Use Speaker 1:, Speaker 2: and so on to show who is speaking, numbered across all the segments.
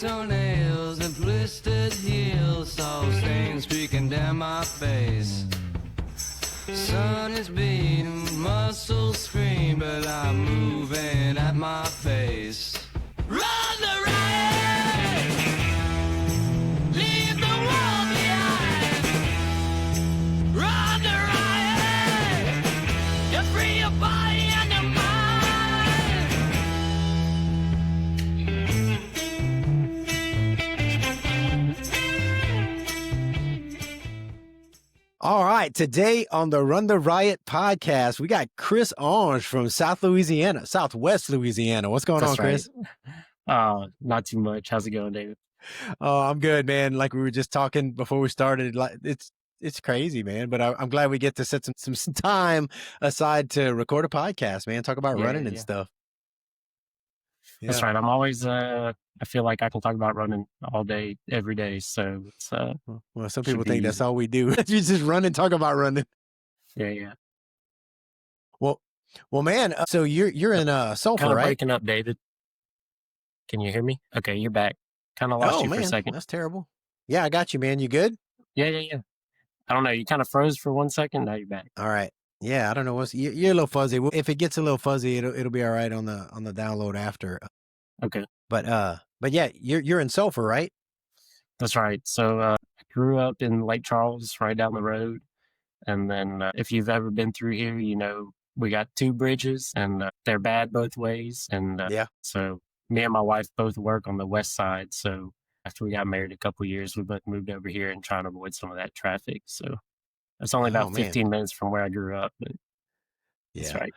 Speaker 1: toenails and blistered heels, salt stains streaking down my face. Sun is beating, muscles scream, but I'm moving at my pace. Run the riot! Leave the world behind! Run the riot! You free your body and your mind!
Speaker 2: All right, today on the Run the Riot podcast, we got Chris Ange from Southwest Louisiana. What's going on, Chris?
Speaker 3: Not too much. How's it going, David?
Speaker 2: Oh, I'm good, man. Like we were just talking before we started, like it's crazy, man. But I'm glad we get to set some time aside to record a podcast, man. Talk about running and stuff.
Speaker 3: That's right. I'm always, I feel like I can talk about running all day, every day. So it's,
Speaker 2: well, some people think that's all we do. You just run and talk about running.
Speaker 3: Yeah.
Speaker 2: Well, man. So you're in Sulphur,
Speaker 3: kind of
Speaker 2: right?
Speaker 3: Breaking up, David. Can you hear me? Okay, you're back. Kind of lost you for a second.
Speaker 2: That's terrible. Yeah, I got you, man. You good?
Speaker 3: Yeah. I don't know. You kind of froze for 1 second. Now you're back.
Speaker 2: All right. Yeah, I don't know you're a little fuzzy. If it gets a little fuzzy, it'll be all right on the download after.
Speaker 3: Okay.
Speaker 2: But yeah, you're in Sulphur, right?
Speaker 3: That's right. So I grew up in Lake Charles, right down the road, and then if you've ever been through here, you know we got two bridges, and they're bad both ways. And so me and my wife both work on the west side. So after we got married a couple of years, we both moved over here and trying to avoid some of that traffic. So it's only about 15 minutes from where I grew up. But that's right.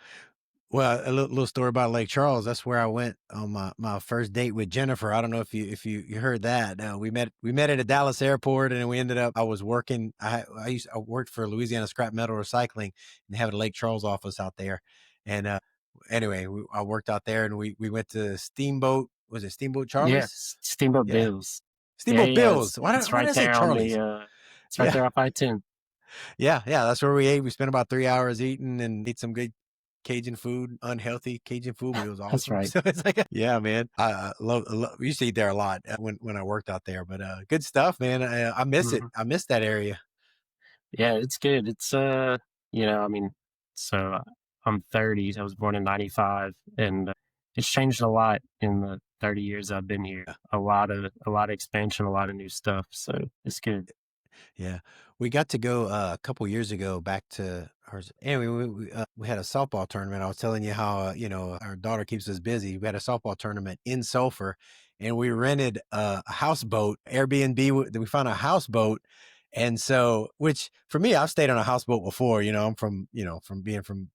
Speaker 2: Well, a little story about Lake Charles. That's where I went on my first date with Jennifer. I don't know if you heard that. We met at a Dallas airport, and we ended up. I was working. I worked for Louisiana Scrap Metal Recycling, and they have a Lake Charles office out there. And anyway, I worked out there, and we went to Steamboat. Was it Steamboat Charlie's?
Speaker 3: Yes, Steamboat Bill's.
Speaker 2: Steamboat Bill's. Why
Speaker 3: it's
Speaker 2: did I say
Speaker 3: there
Speaker 2: Charlie's?
Speaker 3: It's right there off I-10.
Speaker 2: Yeah. That's where we ate. We spent about 3 hours eating and ate some good Cajun food, unhealthy Cajun food, but it was awesome.
Speaker 3: That's right.
Speaker 2: So it's like, yeah, man. I love. We used to eat there a lot when I worked out there, but good stuff, man. I miss it. I miss that area.
Speaker 3: Yeah, it's good. It's so I'm 30. I was born in 95, and it's changed a lot in the 30 years I've been here. A lot of expansion, a lot of new stuff. So it's good.
Speaker 2: Yeah, we got to go a couple years ago back to ours. Anyway, we had a softball tournament. I was telling you how our daughter keeps us busy. We had a softball tournament in Sulphur, and we rented a houseboat, Airbnb. We found a houseboat, and so which for me, I've stayed on a houseboat before. I'm from being from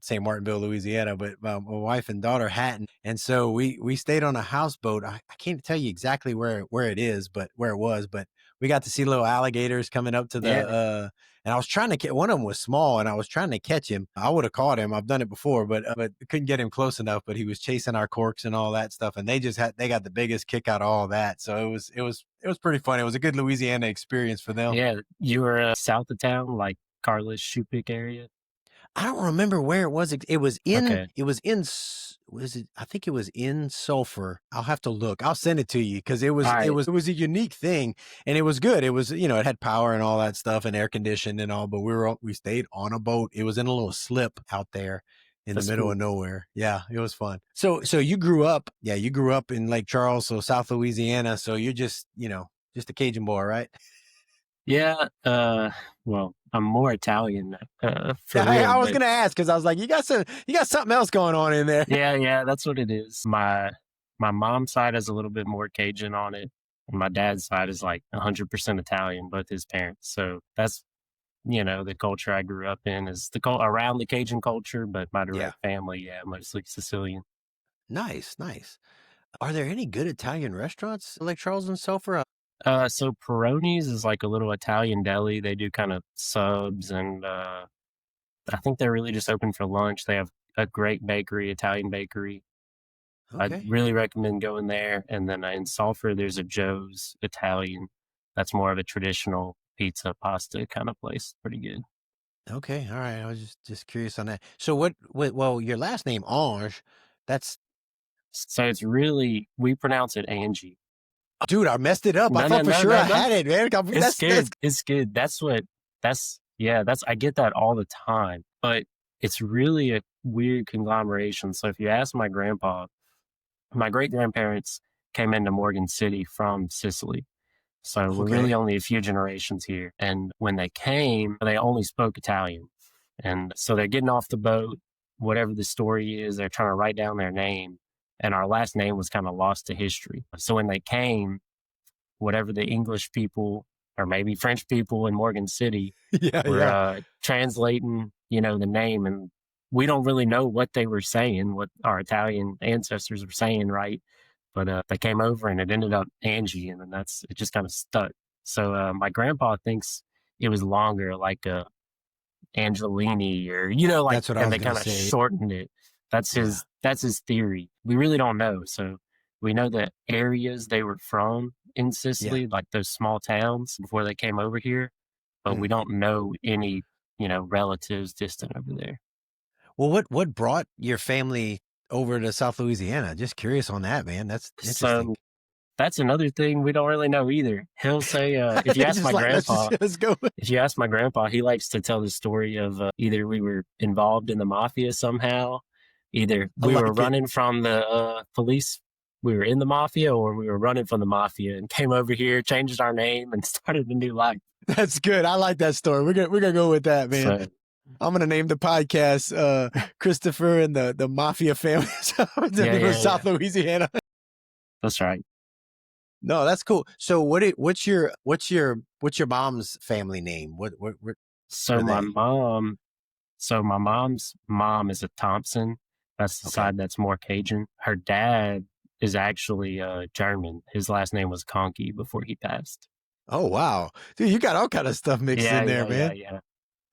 Speaker 2: St. Martinville, Louisiana, but my wife and daughter hadn't. And so we stayed on a houseboat. I can't tell you exactly where it is, but where it was, but we got to see little alligators coming up to the, and I was trying to get, one of them was small and I was trying to catch him. I would have caught him. I've done it before, but couldn't get him close enough, but he was chasing our corks and all that stuff. And they got the biggest kick out of all that. So it was pretty fun. It was a good Louisiana experience for them.
Speaker 3: Yeah. You were south of town, like Carlos Shupik area.
Speaker 2: I don't remember where it was. It was in, I think it was in Sulphur. I'll have to look. I'll send it to you because it was a unique thing and it was good. It was, it had power and all that stuff and air conditioned and all, but we stayed on a boat. It was in a little slip out there in the middle of nowhere. Yeah, it was fun. So you grew up in Lake Charles, so South Louisiana. So you're just a Cajun boy, right?
Speaker 3: Yeah. Well, I'm more Italian.
Speaker 2: I was going to ask because I was like, you got something else going on in there.
Speaker 3: Yeah, that's what it is. My mom's side has a little bit more Cajun on it, and my dad's side is like 100% Italian, both his parents. So that's the culture I grew up in is around the Cajun culture, but my direct family, mostly Sicilian.
Speaker 2: Nice. Are there any good Italian restaurants like Charles and Sulphur?
Speaker 3: So Peroni's is like a little Italian deli. They do kind of subs, and I think they're really just open for lunch. They have a great bakery, Italian bakery. Okay. I'd really recommend going there. And then in Sulphur, there's a Joe's Italian. That's more of a traditional pizza, pasta kind of place. Pretty good.
Speaker 2: Okay, all right. I was just curious on that. So well, your last name, Ange,
Speaker 3: So it's really, we pronounce it Angie.
Speaker 2: Dude, I messed it up. I
Speaker 3: No,
Speaker 2: thought for sure I
Speaker 3: no.
Speaker 2: had it, man.
Speaker 3: It's good. It's good. I get that all the time, but it's really a weird conglomeration. So if you ask my grandpa, my great grandparents came into Morgan City from Sicily. So we're really
Speaker 2: Okay.
Speaker 3: only a few generations here. And when they came, they only spoke Italian. And so they're getting off the boat, whatever the story is, they're trying to write down their name. And our last name was kind of lost to history. So when they came, whatever the English people or maybe French people in Morgan City were
Speaker 2: Yeah.
Speaker 3: translating, the name. And we don't really know what they were saying, what our Italian ancestors were saying, right? But they came over and it ended up Angie, and then it just kind of stuck. So my grandpa thinks it was longer, like Angelini, or
Speaker 2: That's what I
Speaker 3: and
Speaker 2: was
Speaker 3: they
Speaker 2: gonna
Speaker 3: kind of
Speaker 2: say.
Speaker 3: shortened it. That's his theory. We really don't know. So we know the areas they were from in Sicily, like those small towns before they came over here, but we don't know any, relatives distant over there.
Speaker 2: Well, what brought your family over to South Louisiana? Just curious on that, man. That's interesting.
Speaker 3: So that's another thing we don't really know either. He'll say, if you
Speaker 2: They're
Speaker 3: ask
Speaker 2: just
Speaker 3: my
Speaker 2: like,
Speaker 3: grandpa,
Speaker 2: let's go.
Speaker 3: if you ask my grandpa, he likes to tell the story of either we were involved in the mafia somehow, either
Speaker 2: I
Speaker 3: we were
Speaker 2: like it.
Speaker 3: running from the police, we were in the mafia, or we were running from the mafia and came over here, changed our name, and started a new life.
Speaker 2: That's good. I like that story. We're gonna go with that, man.
Speaker 3: So,
Speaker 2: I'm gonna name the podcast Christopher and the Mafia family from South Louisiana.
Speaker 3: that's right.
Speaker 2: No, that's cool. So what's your mom's family name? What
Speaker 3: So
Speaker 2: are
Speaker 3: my
Speaker 2: they?
Speaker 3: mom, my mom's mom is a Thompson. That's the
Speaker 2: Okay.
Speaker 3: side that's more Cajun. Her dad is actually German. His last name was Conkey before he passed.
Speaker 2: Oh wow, dude, you got all kind of stuff mixed in there, man.
Speaker 3: Yeah.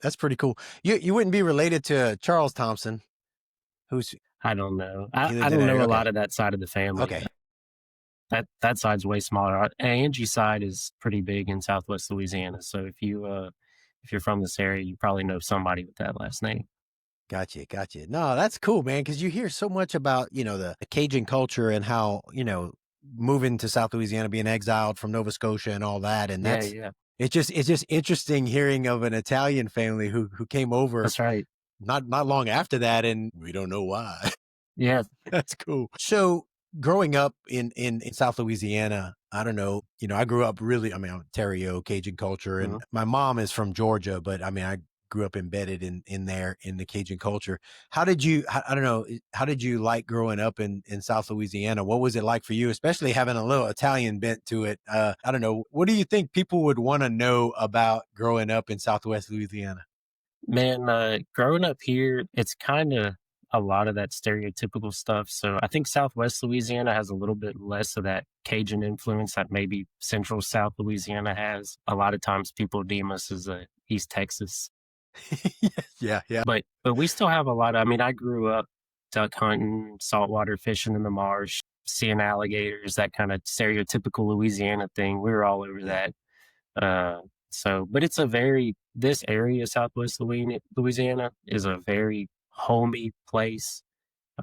Speaker 2: That's pretty cool. You wouldn't be related to Charles Thompson, who's
Speaker 3: I don't know.
Speaker 2: he
Speaker 3: I
Speaker 2: lives in
Speaker 3: don't know
Speaker 2: there.
Speaker 3: a
Speaker 2: Okay.
Speaker 3: lot of that side of the family.
Speaker 2: Okay.
Speaker 3: That side's way smaller. Angie's side is pretty big in Southwest Louisiana. So if you're from this area, you probably know somebody with that last name.
Speaker 2: Gotcha. No, that's cool, man, because you hear so much about, the Cajun culture and how, moving to South Louisiana, being exiled from Nova Scotia and all that. And
Speaker 3: Yeah.
Speaker 2: it's just interesting hearing of an Italian family who came over
Speaker 3: That's right.
Speaker 2: not long after that, and we don't know why.
Speaker 3: Yeah.
Speaker 2: That's cool. So growing up in South Louisiana, I don't know, I grew up really, I'm Ontario, Cajun culture, and my mom is from Georgia, but I grew up embedded in there in the Cajun culture. How did you, I don't know, how did you like growing up in South Louisiana? What was it like for you, especially having a little Italian bent to it? I don't know. What do you think people would want to know about growing up in Southwest Louisiana?
Speaker 3: Man, growing up here, it's kind of a lot of that stereotypical stuff. So I think Southwest Louisiana has a little bit less of that Cajun influence that maybe Central South Louisiana has. A lot of times people deem us as East Texas.
Speaker 2: Yeah.
Speaker 3: But we still have a lot of, I grew up duck hunting, saltwater fishing in the marsh, seeing alligators, that kind of stereotypical Louisiana thing. We were all over that. But it's this area, Southwest Louisiana, is a very homey place.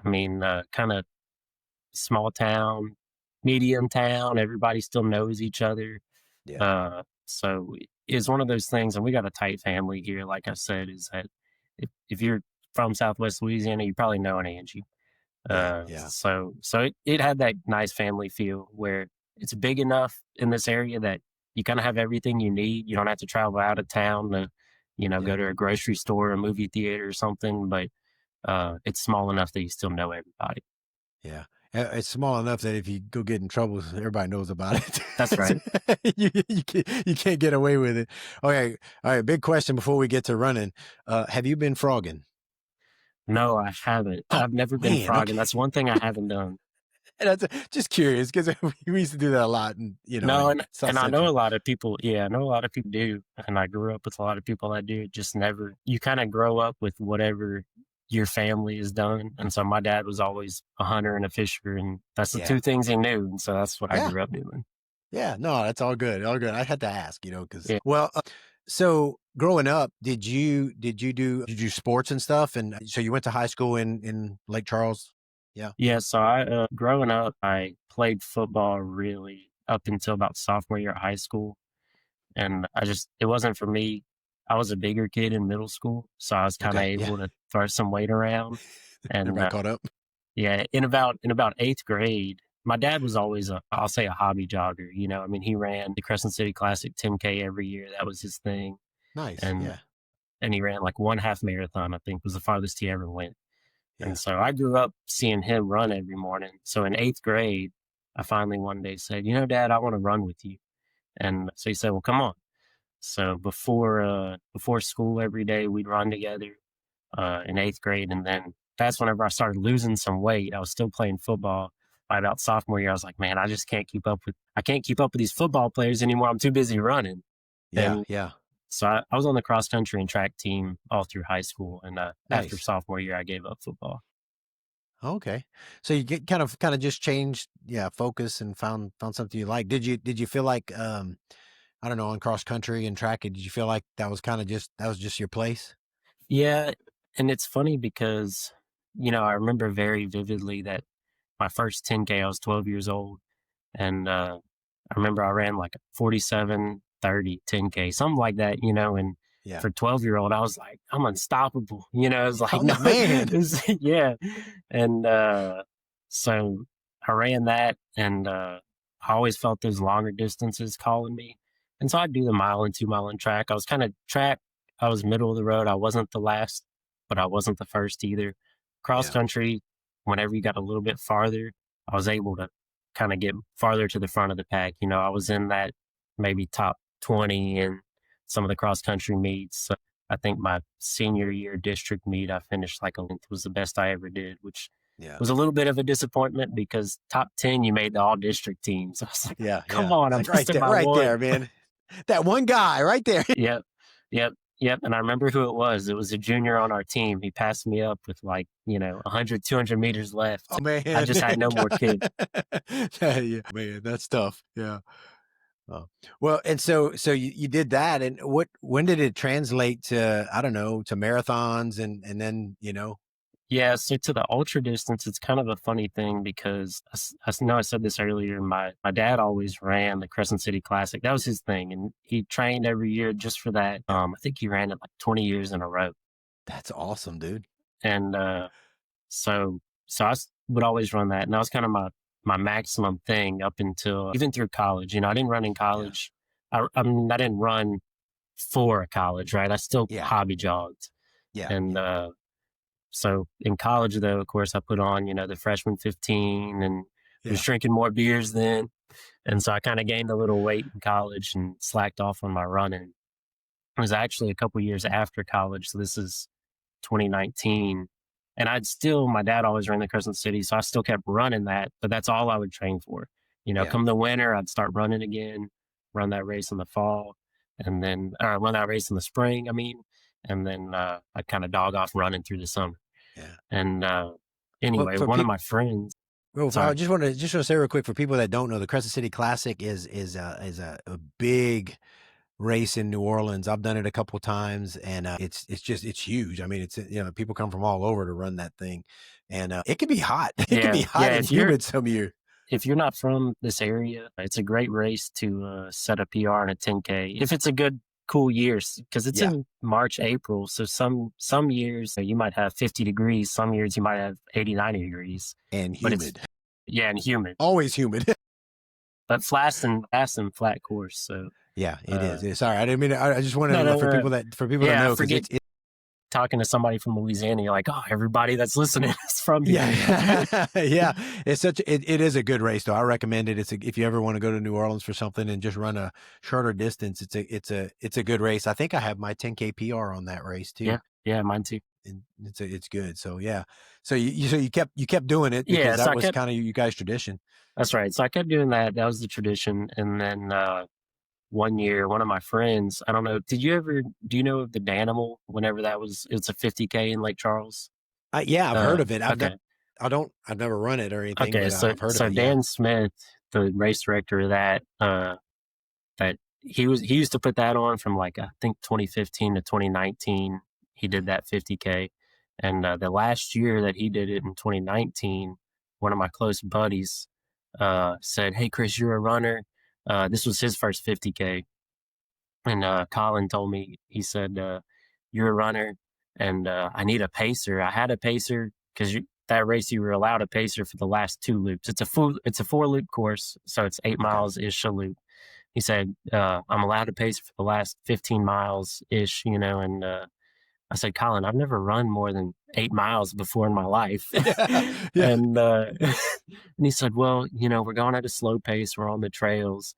Speaker 3: Kind of small town, medium town. Everybody still knows each other.
Speaker 2: Yeah.
Speaker 3: So it's one of those things, and we got a tight family here. Like I said, is that if you're from Southwest Louisiana, you probably know an Angie.
Speaker 2: Yeah.
Speaker 3: So it had that nice family feel where it's big enough in this area that you kind of have everything you need. You don't have to travel out of town to, go to a grocery store, a movie theater or something, but it's small enough that you still know everybody.
Speaker 2: Yeah. It's small enough that if you go get in trouble, everybody knows about it.
Speaker 3: That's right.
Speaker 2: you can't get away with it. Okay. All right. Big question before we get to running. Have you been frogging?
Speaker 3: No, I haven't. I've never been frogging. Okay. That's one thing I haven't done.
Speaker 2: That's just curious because we used to do that a lot. And,
Speaker 3: and I know a lot of people. Yeah, I know a lot of people do. And I grew up with a lot of people that do. Just never, you kind of grow up with whatever your family has done. And so my dad was always a hunter and a fisher, and that's the two things he knew. And so that's what I grew up doing.
Speaker 2: Yeah, no, that's all good. All good. I had to ask, because, so growing up, did you do sports and stuff? And so you went to high school in Lake Charles? Yeah.
Speaker 3: Yeah. So growing up, I played football really up until about sophomore year of high school. And it wasn't for me. I was a bigger kid in middle school, so I was kind of
Speaker 2: Okay, yeah.
Speaker 3: able to throw some weight around. And
Speaker 2: Everybody caught up?
Speaker 3: yeah, in about eighth grade, my dad was always I'll say a hobby jogger. I mean, he ran the Crescent City Classic 10K every year. That was his thing.
Speaker 2: Nice,
Speaker 3: And
Speaker 2: yeah,
Speaker 3: he ran like one half marathon, I think was the farthest he ever went.
Speaker 2: yeah.
Speaker 3: And so I grew up seeing him run every morning. So in eighth grade, I finally one day said, Dad, I want to run with you. And so he said, well, come on. So before school every day, we'd run together in eighth grade. And then that's whenever I started losing some weight. I was still playing football. By about sophomore year, I was like, man, I can't keep up with these football players anymore. I'm too busy running.
Speaker 2: Yeah,
Speaker 3: And
Speaker 2: yeah.
Speaker 3: so I was on the cross country and track team all through high school. And after
Speaker 2: Nice.
Speaker 3: sophomore year, I gave up football.
Speaker 2: Okay. So you get kind of just changed, yeah, focus and found something you like. Did you feel like I don't know, on cross country and track, did you feel like that was just your place?
Speaker 3: Yeah. And it's funny because, I remember very vividly that my first 10K, I was 12 years old. And I remember I ran like a 47, 30, 10K, something like that, and
Speaker 2: Yeah.
Speaker 3: for 12-year-old, I was like, I'm unstoppable. It's like,
Speaker 2: Oh
Speaker 3: no,
Speaker 2: man.
Speaker 3: yeah. And so I ran that, and I always felt those longer distances calling me. And so I'd do the mile and 2 mile in track. I was kind of track, I was middle of the road. I wasn't the last, but I wasn't the first either. Cross
Speaker 2: Yeah.
Speaker 3: country, whenever you got a little bit farther, I was able to kind of get farther to the front of the pack. I was in that maybe top 20 in some of the cross country meets. So I think my senior year district meet, I finished like 11th, was the best I ever did, which
Speaker 2: Yeah.
Speaker 3: was a little bit of a disappointment because top 10, you made the all district team. So I was like,
Speaker 2: Yeah.
Speaker 3: come
Speaker 2: Yeah.
Speaker 3: on,
Speaker 2: It's
Speaker 3: I'm
Speaker 2: like right
Speaker 3: missing
Speaker 2: there,
Speaker 3: by
Speaker 2: right
Speaker 3: one.
Speaker 2: there, man. That one guy right there.
Speaker 3: Yep. Yep. Yep. And I remember who it was. It was a junior on our team. He passed me up with 100, 200 meters left.
Speaker 2: Oh man.
Speaker 3: I just had no more kick.
Speaker 2: Yeah, man, that's tough. Yeah. Oh. Well, and so you did that, and when did it translate to, I don't know, to marathons and then,
Speaker 3: Yeah, so to the ultra distance, it's kind of a funny thing because I know I said this earlier. My dad always ran the Crescent City Classic. That was his thing, and he trained every year just for that. I think he ran it like 20 years in a row.
Speaker 2: That's awesome, dude.
Speaker 3: And so would always run that, and that was kind of my maximum thing up until even through college. I didn't run in college. I mean, I didn't run for a college, right? I still
Speaker 2: Yeah.
Speaker 3: hobby jogged,
Speaker 2: Yeah.
Speaker 3: and so in college, though, of course, I put on, the freshman 15 and was drinking more beers then. And so I kind of gained a little weight in college and slacked off on my running. It was actually a couple years after college. So this is 2019. And my dad always ran the Crescent City. So I still kept running that, but that's all I would train for. Come the winter, I'd start running again, run that race in the fall, and then run that race in the spring, and then I'd kind of dog off running through the summer.
Speaker 2: Yeah.
Speaker 3: And anyway, one of my friends.
Speaker 2: Well, I just want to say real quick for people that don't know, the Crescent City Classic is a big race in New Orleans. I've done it a couple of times, and it's huge. I mean, it's people come from all over to run that thing, and it can be hot. It can be hot and humid some years.
Speaker 3: If you're not from this area, it's a great race to set a PR in a 10K. If it's a good, cool year, because it's in March, April. So some years you might have 50 degrees. Some years you might have 80, 90 degrees.
Speaker 2: And humid.
Speaker 3: And humid.
Speaker 2: Always humid.
Speaker 3: But flat flat course. So
Speaker 2: yeah, it is. Sorry, I didn't mean. I just wanted to for people to know, because it's
Speaker 3: talking to somebody from Louisiana, you're like, oh, everybody that's listening is from here.
Speaker 2: Yeah. It is a good race though. I recommend it. If you ever want to go to New Orleans for something and just run a shorter distance, it's a good race. I think I have my 10K PR on that race too.
Speaker 3: Yeah, mine too.
Speaker 2: And it's good. So yeah. So you kept doing it because that was kind of you guys' tradition.
Speaker 3: That's right. So I kept doing that. That was the tradition. And then one year, one of my friends, I don't know, do you know of the Danimal whenever it's a 50K in Lake Charles?
Speaker 2: Yeah, I've heard of it. I've never run it or anything,
Speaker 3: but
Speaker 2: I've heard of it.
Speaker 3: So Dan Smith, the race director of that he used to put that on from I think 2015 to 2019. He did that 50K. And the last year that he did it in 2019, one of my close buddies said, hey, Chris, you're a runner. This was his first 50K. And Colin told me, he said, "You're a runner, and I need a pacer." I had a pacer because that race you were allowed a pacer for the last 2 loops. It's a 4 loop course, so it's 8 miles ish a loop. He said, "I'm allowed a pacer for the last 15 miles ish," and I said, "Colin, I've never run more than 8 miles before in my life."
Speaker 2: Yeah. Yeah.
Speaker 3: And he said, "Well, we're going at a slow pace. We're on the trails."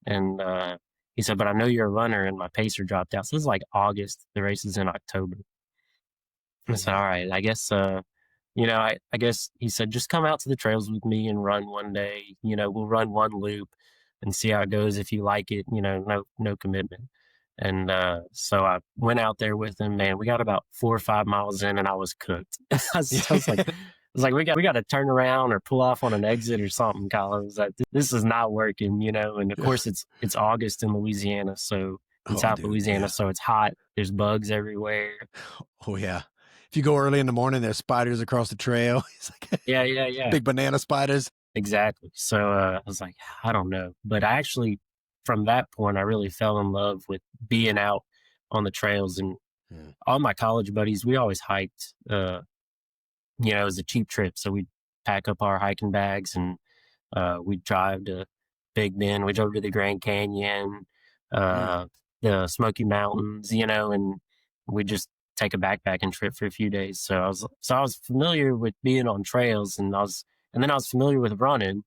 Speaker 3: And he said, "But I know you're a runner," and my pacer dropped out. So this is like August. The race is in October. I said,
Speaker 2: Yeah.
Speaker 3: "All right, I guess, I guess," he said, "just come out to the trails with me and run one day. We'll run one loop and see how it goes. If you like it, no commitment." And so I went out there with him. Man, we got about 4 or 5 miles in, and I was cooked. I was like, we got to turn around or pull off on an exit or something, Colin. I was like, this is not working. And of course it's August in Louisiana, so in
Speaker 2: Oh,
Speaker 3: South
Speaker 2: dude,
Speaker 3: Louisiana,
Speaker 2: yeah.
Speaker 3: so it's hot. There's bugs everywhere.
Speaker 2: Oh, yeah. If you go early in the morning, there's spiders across the trail. It's like
Speaker 3: Yeah.
Speaker 2: big banana spiders.
Speaker 3: Exactly. So I was like, I don't know. But I actually, from that point, I really fell in love with being out on the trails. And
Speaker 2: Mm.
Speaker 3: all my college buddies, we always hiked. It was a cheap trip. So we'd pack up our hiking bags and we'd drive to Big Bend. We drove to the Grand Canyon,
Speaker 2: Mm.
Speaker 3: the Smoky Mountains, and we just take a backpacking trip for a few days. So I was familiar with being on trails, and then I was familiar with running,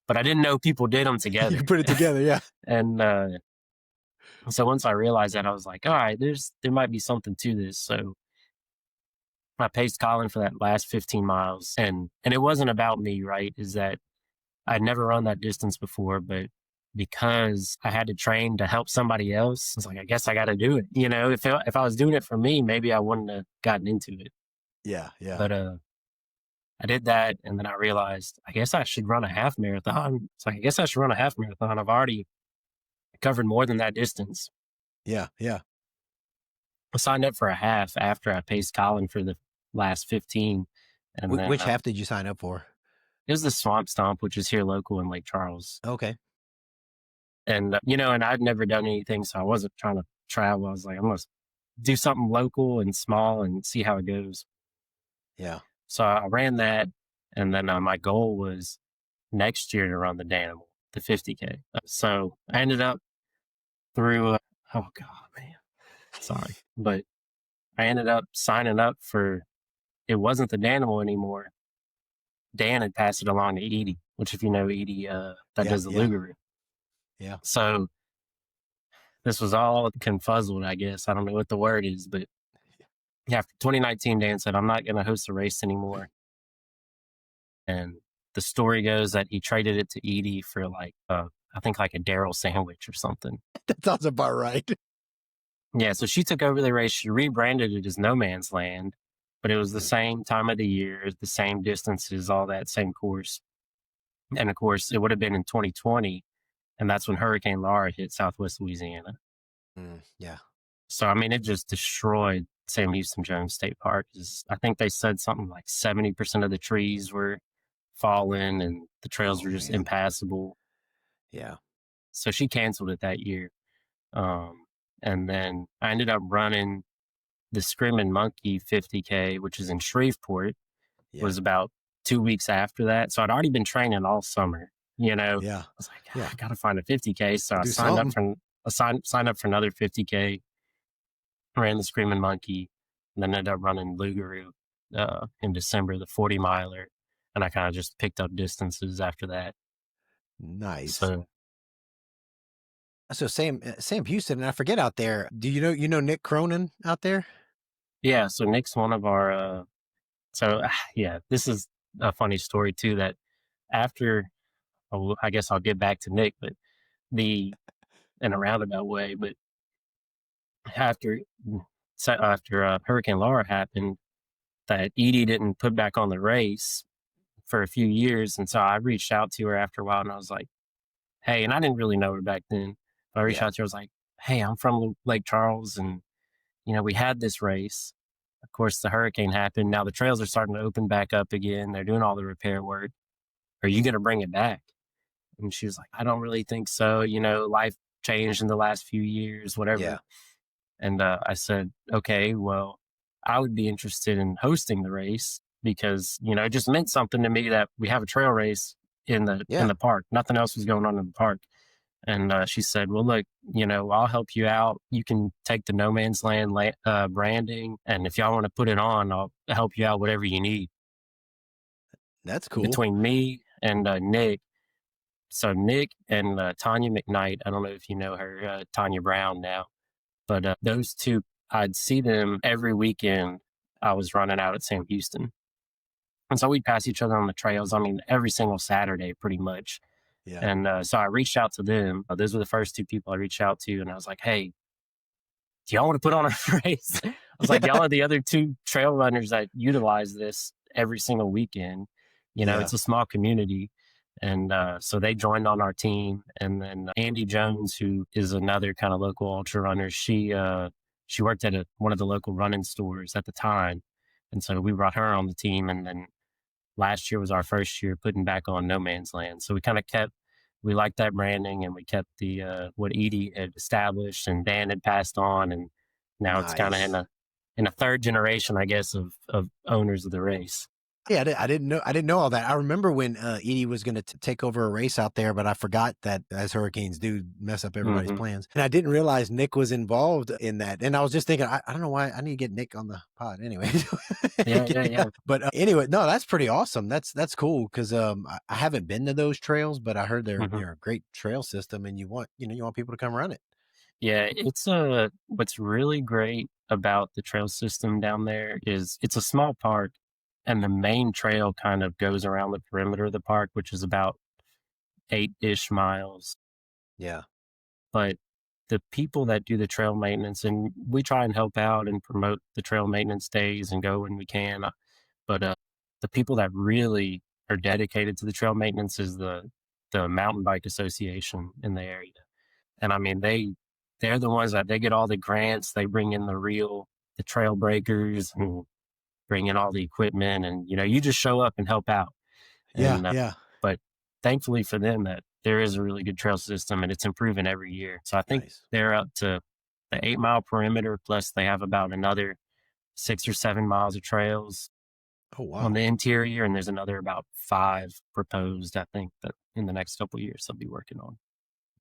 Speaker 3: but I didn't know people did them together.
Speaker 2: You put it together, yeah.
Speaker 3: And so once I realized that, I was like, all right, there might be something to this. So I paced Colin for that last 15 miles, and it wasn't about me, right? Is that I'd never run that distance before, but because I had to train to help somebody else, it's like, I guess I got to do it. If I was doing it for me, maybe I wouldn't have gotten into it.
Speaker 2: Yeah, yeah.
Speaker 3: But I did that, and then I realized, I guess I should run a half marathon. It's like, I guess I should run a half marathon. I've already covered more than that distance.
Speaker 2: Yeah, yeah.
Speaker 3: I signed up for a half after I paced Colin for the last 15. And then
Speaker 2: Which half did you sign up for?
Speaker 3: it was the Swamp Stomp, which is here local in Lake Charles.
Speaker 2: Okay.
Speaker 3: And, and I'd never done anything, so I wasn't trying to travel. I was like, I'm going to do something local and small and see how it goes.
Speaker 2: Yeah.
Speaker 3: So I ran that. And then my goal was next year to run the Danimal, the 50K. So I ended up through, oh God, man, sorry. But I ended up signing up for, it wasn't the Danimal anymore. Dan had passed it along to Edie, which if you know Edie, that does the Lugaroo.
Speaker 2: Yeah.
Speaker 3: So this was all confuzzled, I guess. I don't know what the word is, but after 2019, Dan said, I'm not going to host a race anymore. And the story goes that he traded it to Edie for I think like a Daryl sandwich or something.
Speaker 2: That sounds about right.
Speaker 3: Yeah, so she took over the race. She rebranded it as No Man's Land, but it was the same time of the year, the same distances, all that, same course. And of course, it would have been in 2020, and that's when Hurricane Laura hit Southwest Louisiana.
Speaker 2: Yeah.
Speaker 3: So, I mean, it just destroyed Sam Houston Jones State Park. I think they said something like 70% of the trees were fallen and the trails were just impassable.
Speaker 2: Yeah.
Speaker 3: So she canceled it that year. And then I ended up running the Screaming Monkey 50K, which is in Shreveport.
Speaker 2: Yeah.
Speaker 3: Was about 2 weeks after that. So I'd already been training all summer,
Speaker 2: Yeah.
Speaker 3: I was like, I got to find a 50K. So I
Speaker 2: Do
Speaker 3: signed
Speaker 2: something.
Speaker 3: signed up for another 50K, ran the Screaming Monkey, and then ended up running Lugaroo in December, the 40 miler. And I kind of just picked up distances after that.
Speaker 2: Nice.
Speaker 3: So
Speaker 2: Sam Houston, and I forget out there. Do you know Nick Cronin out there?
Speaker 3: yeah, so Nick's one of our this is a funny story too, that after, I guess I'll get back to Nick, but in a roundabout way, but after Hurricane Laura happened, that Edie didn't put back on the race for a few years. And so I reached out to her after a while, and I was like, hey, and I didn't really know her back then, but I reached out to her. I was like, hey, I'm from Lake Charles, and we had this race. Of course, the hurricane happened. Now the trails are starting to open back up again. They're doing all the repair work. Are you going to bring it back? And she was like, I don't really think so. Life changed in the last few years,
Speaker 2: Yeah.
Speaker 3: whatever. And I said, okay, well, I would be interested in hosting the race because, it just meant something to me that we have a trail race in
Speaker 2: Yeah.
Speaker 3: the park. Nothing else was going on in the park. And she said, well, look, I'll help you out. You can take the No Man's Land branding. And if y'all want to put it on, I'll help you out, whatever you need.
Speaker 2: That's cool.
Speaker 3: Between me and Nick. So Nick and Tanya McKnight, I don't know if you know her, Tanya Brown now, but those two, I'd see them every weekend I was running out at Sam Houston. And so we'd pass each other on the trails. I mean, every single Saturday, pretty much.
Speaker 2: Yeah.
Speaker 3: And so I reached out to them. Those were the first two people I reached out to. And I was like, hey, do y'all want to put on a race? I was like, y'all are the other two trail runners that utilize this every single weekend.
Speaker 2: Yeah.
Speaker 3: It's a small community. And so they joined on our team. And then Andy Jones, who is another kind of local ultra runner, she worked at one of the local running stores at the time. And so we brought her on the team. And then last year was our first year putting back on No Man's Land. So we liked that branding, and we kept the what Edie had established and Dan had passed on. And now it's kind of
Speaker 2: Nice.
Speaker 3: in a third generation, I guess, of owners of the race.
Speaker 2: Yeah, I didn't know all that. I remember when Edie was going to take over a race out there, but I forgot that as hurricanes do mess up everybody's plans. And I didn't realize Nick was involved in that. And I was just thinking, I don't know why I need to get Nick on the pod anyway.
Speaker 3: Yeah.
Speaker 2: But anyway, no, that's pretty awesome. That's cool because I haven't been to those trails, but I heard they're a great trail system, and you want people to come run it.
Speaker 3: Yeah, it's what's really great about the trail system down there is it's a small park. And the main trail kind of goes around the perimeter of the park, which is about 8-ish miles.
Speaker 2: Yeah.
Speaker 3: But the people that do the trail maintenance, and we try and help out and promote the trail maintenance days and go when we can. But the people that really are dedicated to the trail maintenance is the Mountain Bike Association in the area. And I mean, they're the ones that they get all the grants. They bring in the trail breakers and bring in all the equipment, and you just show up and help out. And,
Speaker 2: yeah.
Speaker 3: But thankfully for them, that there is a really good trail system, and it's improving every year. So I think they're up to the 8-mile perimeter, plus they have about another 6 or 7 miles of trails.
Speaker 2: Oh, wow.
Speaker 3: On the interior, and there's another about 5 proposed, I think, that in the next couple of years they'll be working on.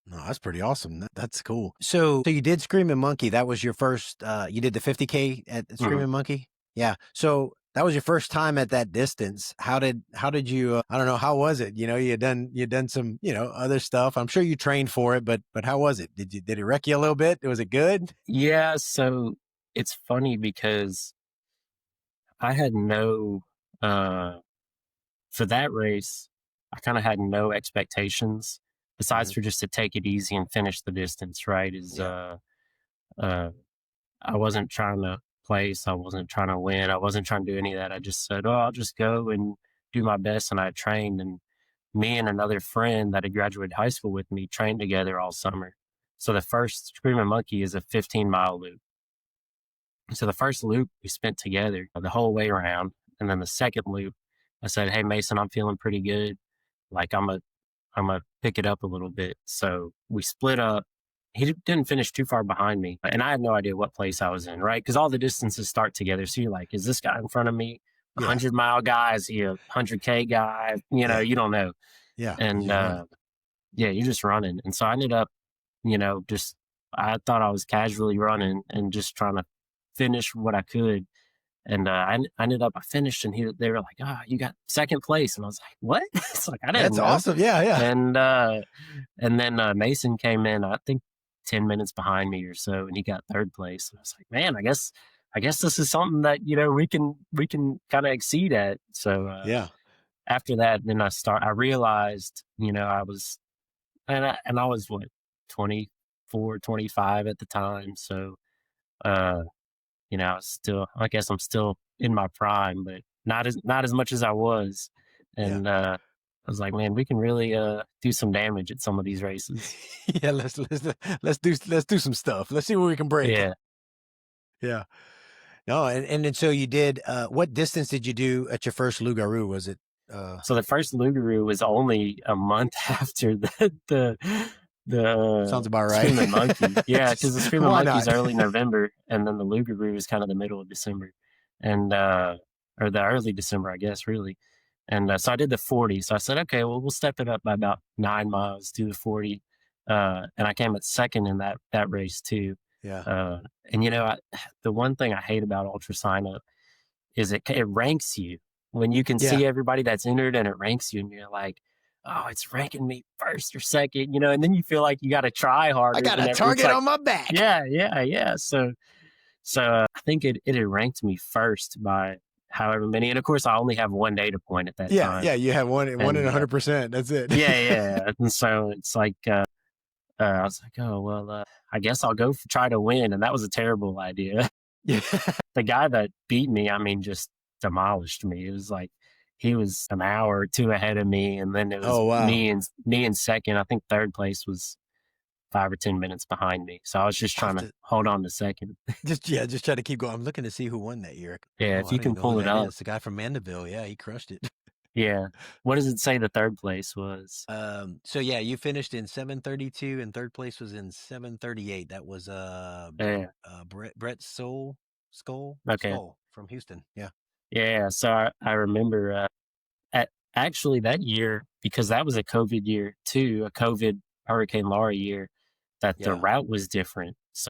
Speaker 2: No, that's pretty awesome. That's cool. So you did Screaming Monkey. That was your first. You did the 50K at Screaming Monkey. Yeah. So that was your first time at that distance. How did you, I don't know, how was it? You had done some, other stuff. I'm sure you trained for it, but how was it? Did it wreck you a little bit? Was it good?
Speaker 3: Yeah. So it's funny because I had for that race, I kind of had no expectations besides for just to take it easy and finish the distance, right? I wasn't trying to place. I wasn't trying to win. I wasn't trying to do any of that. I just said, I'll just go and do my best. And I trained, and me and another friend that had graduated high school with me trained together all summer. So the first Screaming Monkey is a 15-mile loop. So the first loop we spent together the whole way around. And then the second loop, I said, hey, Mason, I'm feeling pretty good. Like I'm gonna pick it up a little bit. So we split up. He didn't finish too far behind me, and I had no idea what place I was in, right? Because all the distances start together. So you're like, is this guy in front of me 100-mile guy? Is he a 100K guy? You don't know.
Speaker 2: Yeah.
Speaker 3: And you're just running. And so I ended up, I thought I was casually running and just trying to finish what I could. And I finished, and they were like, you got second place. And I was like, what? It's like, I didn't know.
Speaker 2: That's awesome. Yeah.
Speaker 3: And then Mason came in, I think 10 minutes behind me or so, and he got third place. And I was like, man, I guess this is something that, we can kind of exceed at. So after that, then I realized, I was, and I was what, 24, 25 at the time. So, I guess I'm still in my prime, but not as much as I was. And I was like, man, we can really do some damage at some of these races.
Speaker 2: Yeah, let's do some stuff. Let's see what we can break. Yeah. No, and so you did. What distance did you do at your first Lugaroo? Was it
Speaker 3: So the first Lugaroo was only a month after the
Speaker 2: Sounds about right.
Speaker 3: Screaming Monkey. Yeah, because the Screaming
Speaker 2: Why
Speaker 3: Monkey's
Speaker 2: not?
Speaker 3: early November, and then the Lugaroo is kind of the middle of December, and or the early December, I guess, really. And so I did the 40. So I said, okay, well, we'll step it up by about 9 miles, do the 40, and I came at second in that race too.
Speaker 2: Yeah.
Speaker 3: And the one thing I hate about Ultra Sign Up is it ranks you when you can see everybody that's entered, and it ranks you, and you're like, oh, it's ranking me first or second, and then you feel like you got to try harder.
Speaker 2: I got a target on my back.
Speaker 3: Yeah. So I think it had ranked me first by however many, and of course I only have one data point at that time.
Speaker 2: Yeah, you have one in 100%. That's it.
Speaker 3: Yeah. And so it's like I was like, oh well, I guess I'll go try to win, and that was a terrible idea.
Speaker 2: Yeah.
Speaker 3: The guy that beat me, I mean, just demolished me. It was like he was an hour or two ahead of me, and then it was me in second. I think third place was 5 or 10 minutes behind me. So I was just trying to hold on to second.
Speaker 2: Just try to keep going. I'm looking to see who won that year.
Speaker 3: Yeah, if you can pull it up.
Speaker 2: It's the guy from Mandeville. Yeah, he crushed it.
Speaker 3: Yeah. What does it say the third place was?
Speaker 2: So yeah, you finished in 7:32, and third place was in 7:38. That was Brett Skull from Houston. Yeah.
Speaker 3: Yeah. So I remember actually that year, because that was a COVID year too, a COVID Hurricane Laura year, that the route was different. So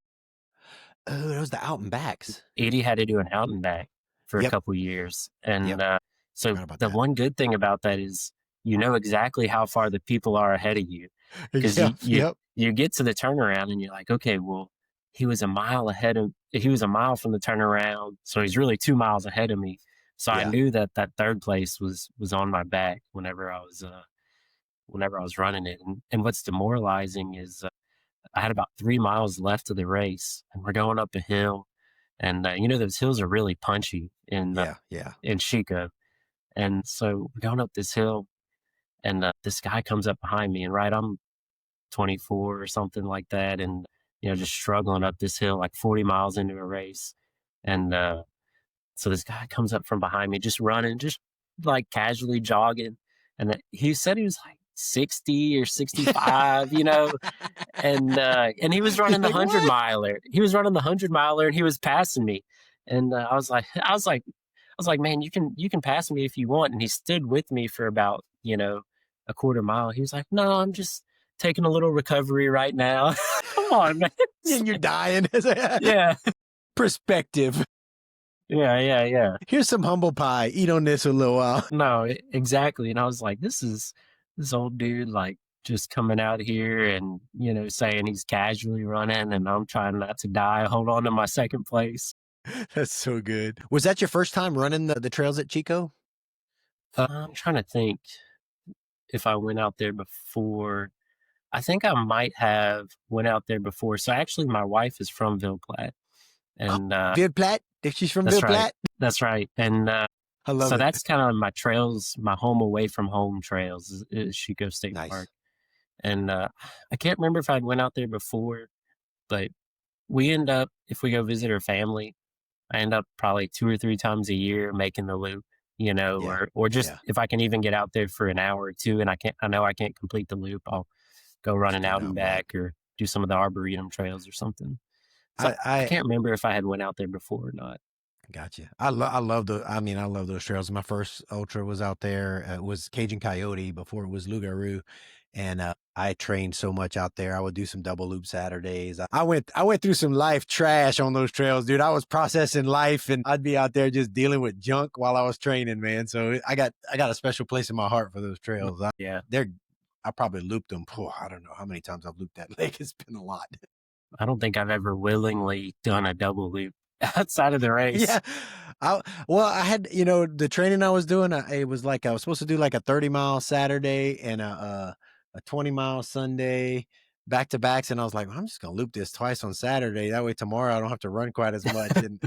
Speaker 2: it was the out and backs.
Speaker 3: Eddie had to do an out and back for a couple years, and so the one good thing about that is you know exactly how far the people are ahead of you, because you get to the turnaround and you're like, okay, well, he was a mile from the turnaround, so he's really 2 miles ahead of me. So I knew that third place was on my back whenever I was running it. And what's demoralizing is I had about 3 miles left of the race, and we're going up a hill, and those hills are really punchy in Chico. And so we're going up this hill, and this guy comes up behind me, and I'm 24 or something like that, and just struggling up this hill like 40 miles into a race. And so this guy comes up from behind me, just running, just like casually jogging, and he said he was like 60 or 65, and he was running the 100-miler. He was running the 100-miler, and he was passing me, and I was like, man, you can pass me if you want. And he stood with me for about a quarter mile. He was like, no, I'm just taking a little recovery right now. Come on, man.
Speaker 2: And you're dying.
Speaker 3: Yeah.
Speaker 2: Perspective.
Speaker 3: Yeah.
Speaker 2: Here's some humble pie. Eat on this for a little while.
Speaker 3: No, exactly. And I was like, this old dude, like, just coming out here and, saying he's casually running, and I'm trying not to die, hold on to my second place.
Speaker 2: That's so good. Was that your first time running the trails at Chico?
Speaker 3: I'm trying to think if I went out there before. I think I might have went out there before. So actually, my wife is from Ville Platte. And
Speaker 2: Ville Platte? She's from Ville Platte?
Speaker 3: That's right. And
Speaker 2: I love
Speaker 3: so
Speaker 2: it.
Speaker 3: that's kind of my trails, my home away from home trails is Chico State Park. And I can't remember if I'd went out there before, but we end up, if we go visit her family, I end up probably 2 or 3 times a year making the loop, or just if I can even get out there for an hour or two, and I know I can't complete the loop, I'll go running out and back, or do some of the Arboretum trails or something. So I can't remember if I had went out there before or not.
Speaker 2: Gotcha. I love those trails. My first ultra was out there. It was Cajun Coyote before it was Lugaroo. And I trained so much out there. I would do some double loop Saturdays. I went through some life trash on those trails, dude. I was processing life, and I'd be out there just dealing with junk while I was training, man. So I got a special place in my heart for those trails. I probably looped them. I don't know how many times I've looped that lake. It's been a lot.
Speaker 3: I don't think I've ever willingly done a double loop outside of the race.
Speaker 2: Yeah. I had, the training I was doing, it was like I was supposed to do like a 30-mile Saturday and a 20-mile Sunday back to backs. And I was like, I'm just going to loop this twice on Saturday. That way tomorrow I don't have to run quite as much. And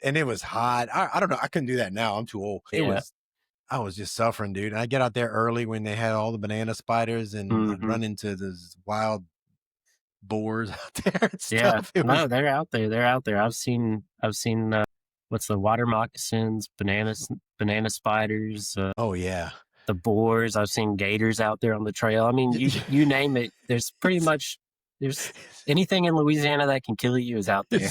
Speaker 2: and it was hot. I don't know. I couldn't do that now. I'm too old. I was just suffering, dude. And I get out there early when they had all the banana spiders, and I'd run into those wild boars out there and stuff.
Speaker 3: No, they're out there. I've seen what's the water moccasins, banana spiders,
Speaker 2: Oh yeah.
Speaker 3: the boars. I've seen gators out there on the trail. I mean, you name it. There's pretty much there's anything in Louisiana that can kill you is out there.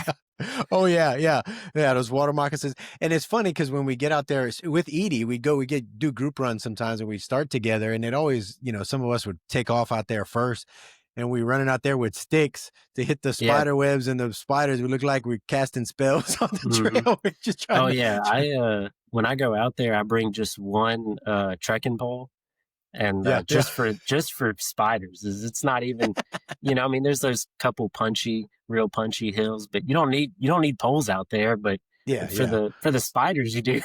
Speaker 2: Oh yeah. Those water moccasins, and it's funny because when we get out there with Edie, we do group runs sometimes, and we start together, and it always, some of us would take off out there first, and we running out there with sticks to hit the spider webs and the spiders. We look like we're casting spells on the trail. We're just trying.
Speaker 3: Oh yeah, when I go out there, I bring just one trekking pole. And just for spiders, it's not even, I mean, there's those couple real punchy hills, but you don't need poles out there. But for the spiders, you do.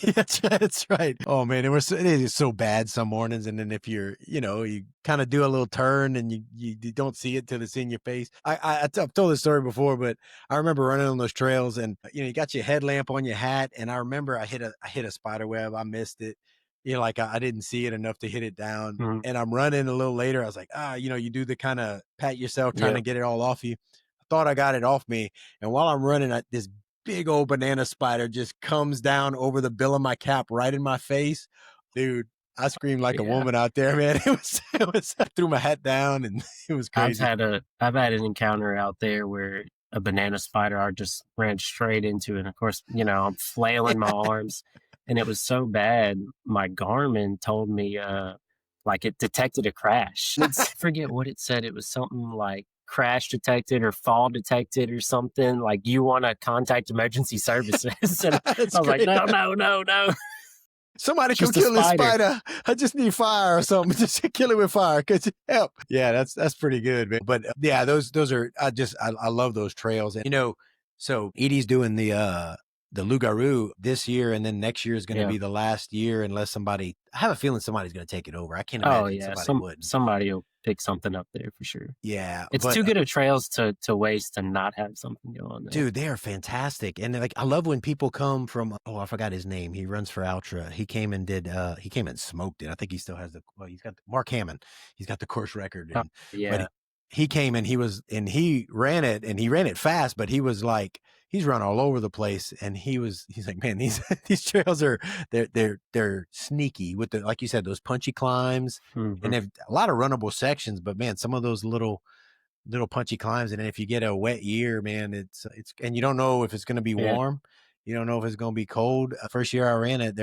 Speaker 2: That's right. Oh man, it is so bad some mornings, and then if you're, you kind of do a little turn and you don't see it till it's in your face. I've told this story before, but I remember running on those trails, and you got your headlamp on your hat, and I remember I hit a spider web. I missed it. Like I didn't see it enough to hit it down.
Speaker 3: Mm-hmm.
Speaker 2: And I'm running a little later. I was like, you do the kind of pat yourself, trying to get it all off you. I thought I got it off me. And while I'm running, this big old banana spider just comes down over the bill of my cap right in my face. Dude, I screamed like a woman out there, man. It was, I threw my hat down, and it was crazy.
Speaker 3: I've had an encounter out there where a banana spider, I just ran straight into it. And of course, I'm flailing my arms. And it was so bad, my Garmin told me like it detected a crash. I forget what it said. It was something like crash detected or fall detected or something. Like, you want to contact emergency services. And I was
Speaker 2: great.
Speaker 3: like, no.
Speaker 2: Somebody can kill this spider. I just need fire or something. Just kill it with fire. Could you help? Yeah, that's pretty good, man. But yeah, those are, I love those trails. And so Edie's doing the Lugaroo this year, and then next year is going to be the last year, unless I have a feeling somebody's going to take it over. I can't imagine somebody would. Somebody
Speaker 3: will pick something up there for sure.
Speaker 2: Yeah.
Speaker 3: It's too good of trails to waste and not have something go on there.
Speaker 2: Dude, they are fantastic. And I love when people come from, I forgot his name. He runs for Ultra. He came and smoked it. I think he still has he's got Mark Hammond. He's got the course record. And, but he came and he ran it fast, but he was like, he's run all over the place, and he's like, man, these trails they're sneaky with like you said, those punchy climbs, and they have a lot of runnable sections, but man, some of those little punchy climbs, and then if you get a wet year, man, it's and you don't know if it's going to be warm, you don't know if it's going to be cold. First year I ran it,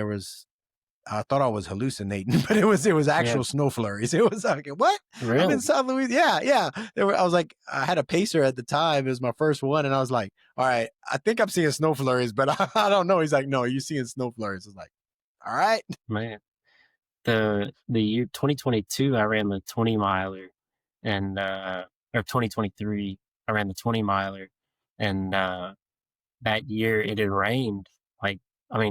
Speaker 2: I thought I was hallucinating, but it was actual snow flurries. It was like, what?
Speaker 3: Really?
Speaker 2: I'm in South Louisiana. Yeah. I was like, I had a pacer at the time. It was my first one. And I was like, all right, I think I'm seeing snow flurries, but I don't know. He's like, no, you're seeing snow flurries. I was like, all right.
Speaker 3: Man, the year 2022, I ran the 20 miler, and, or 2023, I ran the 20 miler, and, that year it had rained,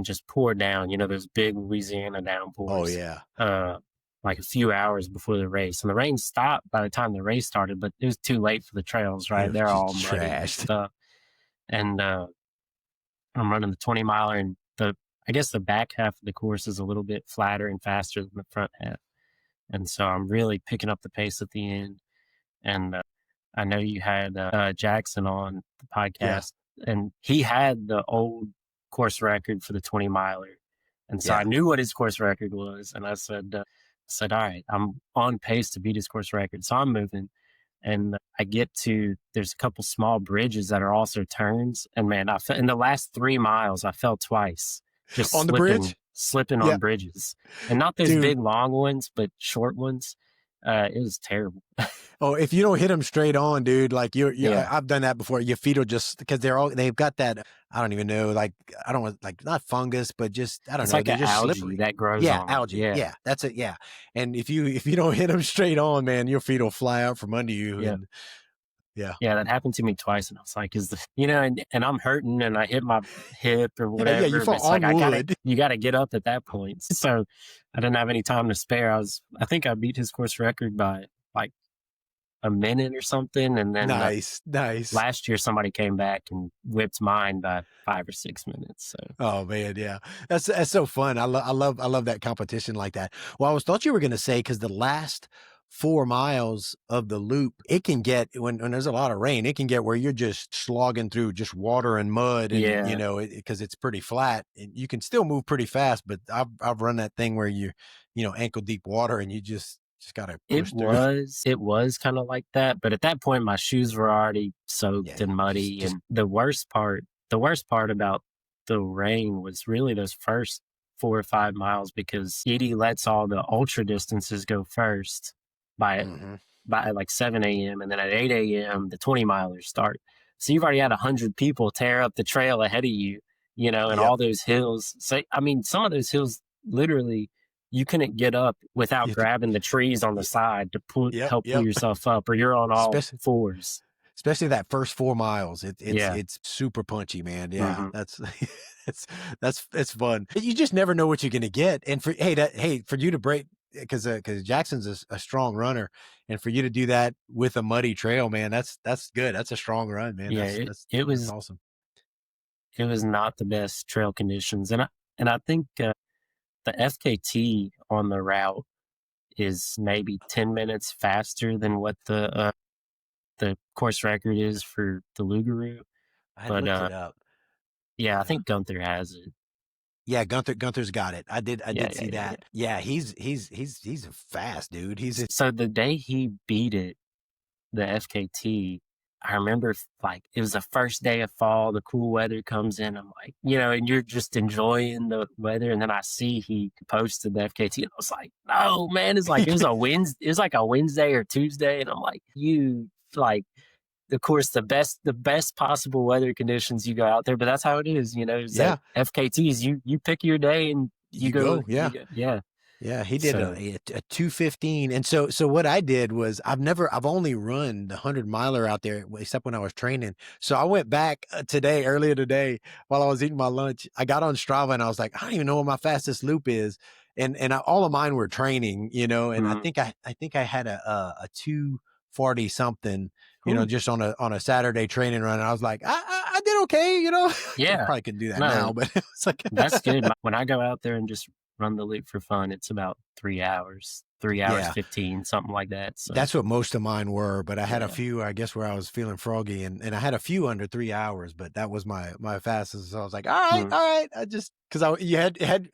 Speaker 3: just poured down, those big Louisiana downpours.
Speaker 2: Oh yeah.
Speaker 3: Like a few hours before the race, and the rain stopped by the time the race started, but it was too late for the trails, right? They're all muddy and stuff. And I'm running the 20 miler, and I guess the back half of the course is a little bit flatter and faster than the front half. And so I'm really picking up the pace at the end. And I know you had Jackson on the podcast, and he had the old course record for the 20 miler. And so I knew what his course record was. And I said, all right, I'm on pace to beat his course record. So I'm moving, and I get there's a couple small bridges that are also turns. And man, in the last 3 miles, I fell twice. Just
Speaker 2: on the bridge?
Speaker 3: Slipping on bridges. And not those big long ones, but short ones. It was terrible.
Speaker 2: Oh, if you don't hit them straight on, dude, like I've done that before. Your feet will just, because they've got that, I don't even know, like, I don't want, like, not fungus, but just, I don't
Speaker 3: it's
Speaker 2: know.
Speaker 3: Like
Speaker 2: they're just
Speaker 3: algae
Speaker 2: slippery.
Speaker 3: That grows
Speaker 2: yeah,
Speaker 3: on.
Speaker 2: Algae. Yeah, that's it. Yeah. And if you don't hit them straight on, man, your feet will fly out from under you.
Speaker 3: Yeah.
Speaker 2: And, yeah,
Speaker 3: that happened to me twice, and I was like, and I'm hurting, and I hit my hip or whatever.
Speaker 2: Yeah, you fall on wood.
Speaker 3: You got to get up at that point. So I didn't have any time to spare. I think I beat his course record by like a minute or something, and then
Speaker 2: nice.
Speaker 3: Last year, somebody came back and whipped mine by 5 or 6 minutes. So,
Speaker 2: oh man, yeah, that's so fun. I love that competition like that. Well, thought you were gonna say, because the last 4 miles of the loop, it can get when there's a lot of rain, it can get where you're just slogging through just water and mud, and
Speaker 3: Yeah.
Speaker 2: because it's pretty flat, and you can still move pretty fast. But I've run that thing where ankle deep water, and you just gotta push through.
Speaker 3: It was kind of like that, but at that point my shoes were already
Speaker 2: Yeah,
Speaker 3: soaked and muddy,
Speaker 2: just
Speaker 3: and the worst part about the rain was really those first 4 or 5 miles, because Edie lets all the ultra distances go first by
Speaker 2: mhm.
Speaker 3: by like 7 a.m., and then at 8 a.m. the 20 milers start. So you've already had 100 people tear up the trail ahead of you, and
Speaker 2: Yep.
Speaker 3: all those hills. So I mean, some of those hills literally you couldn't get up without
Speaker 2: You have to,
Speaker 3: grabbing the trees on the
Speaker 2: y-
Speaker 3: side to
Speaker 2: yep,
Speaker 3: help pull
Speaker 2: yep.
Speaker 3: yourself up, or you're on all
Speaker 2: Especially
Speaker 3: fours.
Speaker 2: especially that first 4 miles. It's
Speaker 3: Yeah.
Speaker 2: it's super punchy, man. Yeah,
Speaker 3: Hmm.
Speaker 2: that's it's fun. You just never know what you're gonna get. And for you to break, because Jackson's a strong runner, and for you to do that with a muddy trail, man, that's good. That's a strong run, man.
Speaker 3: Yeah,
Speaker 2: That's
Speaker 3: it,
Speaker 2: that's
Speaker 3: it
Speaker 2: that's
Speaker 3: was
Speaker 2: awesome.
Speaker 3: it was not the best trail conditions, and I think the FKT on the route is maybe 10 minutes faster than what the course record is for the Lugaroo.
Speaker 2: I
Speaker 3: But
Speaker 2: looked it up.
Speaker 3: yeah, I
Speaker 2: But
Speaker 3: think Gunther has it.
Speaker 2: yeah, Gunther's got it. I
Speaker 3: Yeah,
Speaker 2: did
Speaker 3: yeah,
Speaker 2: see
Speaker 3: yeah, yeah.
Speaker 2: that. Yeah, he's a fast dude.
Speaker 3: So the day he beat it, the FKT, I remember like it was the first day of fall, the cool weather comes in. I'm like, and you're just enjoying the weather. And then I see he posted the FKT, and I was like, no, man, it's like it was like a Wednesday or Tuesday. And I'm like, like, of course, the best possible weather conditions, you go out there, but that's how it is. Is that
Speaker 2: Yeah,
Speaker 3: FKTs, you pick your day and
Speaker 2: you go.
Speaker 3: you
Speaker 2: Yeah.
Speaker 3: go, yeah.
Speaker 2: Yeah, he did
Speaker 3: So,
Speaker 2: a 2:15. And so what I did was I've only run the 100 miler out there except when I was training. So I went back earlier today, while I was eating my lunch. I got on Strava and I was like, I don't even know what my fastest loop is. And all of mine were training, and
Speaker 3: mhm.
Speaker 2: I think I had a 240 something,
Speaker 3: Cool.
Speaker 2: just on a Saturday training run. And I was like, I did okay, I
Speaker 3: Yeah.
Speaker 2: probably couldn't do that
Speaker 3: No,
Speaker 2: now, but it was like
Speaker 3: that's good. When I go out there and just run the loop for fun, it's about 3 hours
Speaker 2: yeah.
Speaker 3: 15, something like that. So
Speaker 2: That's what most of mine were, but I had a
Speaker 3: yeah.
Speaker 2: few, I guess, where I was feeling froggy, and I had a few under 3 hours, but that was my fastest. So I was like,
Speaker 3: Mm,
Speaker 2: all right. I just, because you had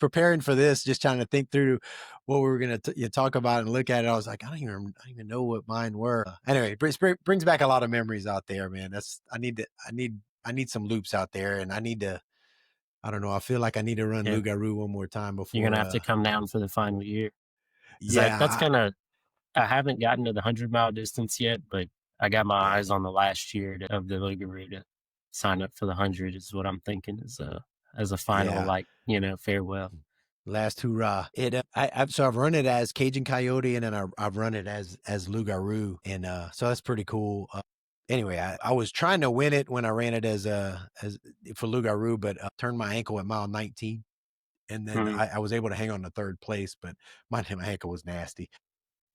Speaker 2: preparing for this, just trying to think through what we were gonna talk about and look at it. I was like, I don't even know what mine were. Anyway, it brings back a lot of memories out there, man. I need some loops out there, and I need to. I don't know. I feel like I need to run
Speaker 3: yeah.
Speaker 2: Lugaroo one more time
Speaker 3: You're
Speaker 2: before.
Speaker 3: gonna have to come down for the final year. 'Cause that's
Speaker 2: Yeah,
Speaker 3: kind of I haven't gotten to the 100-mile distance yet, but I got my
Speaker 2: yeah.
Speaker 3: eyes on the last year of the Lugaroo to sign up for the 100 is what I'm thinking, is as a final,
Speaker 2: Yeah.
Speaker 3: like, farewell.
Speaker 2: Last hurrah! I've run it as Cajun Coyote, and then I've run it as Lugaroo, and so that's pretty cool. Anyway, I was trying to win it when I ran it as for Lugaroo, but turned my ankle at mile 19, and then
Speaker 3: Mhm.
Speaker 2: I was able to hang on to third place, but my ankle was nasty.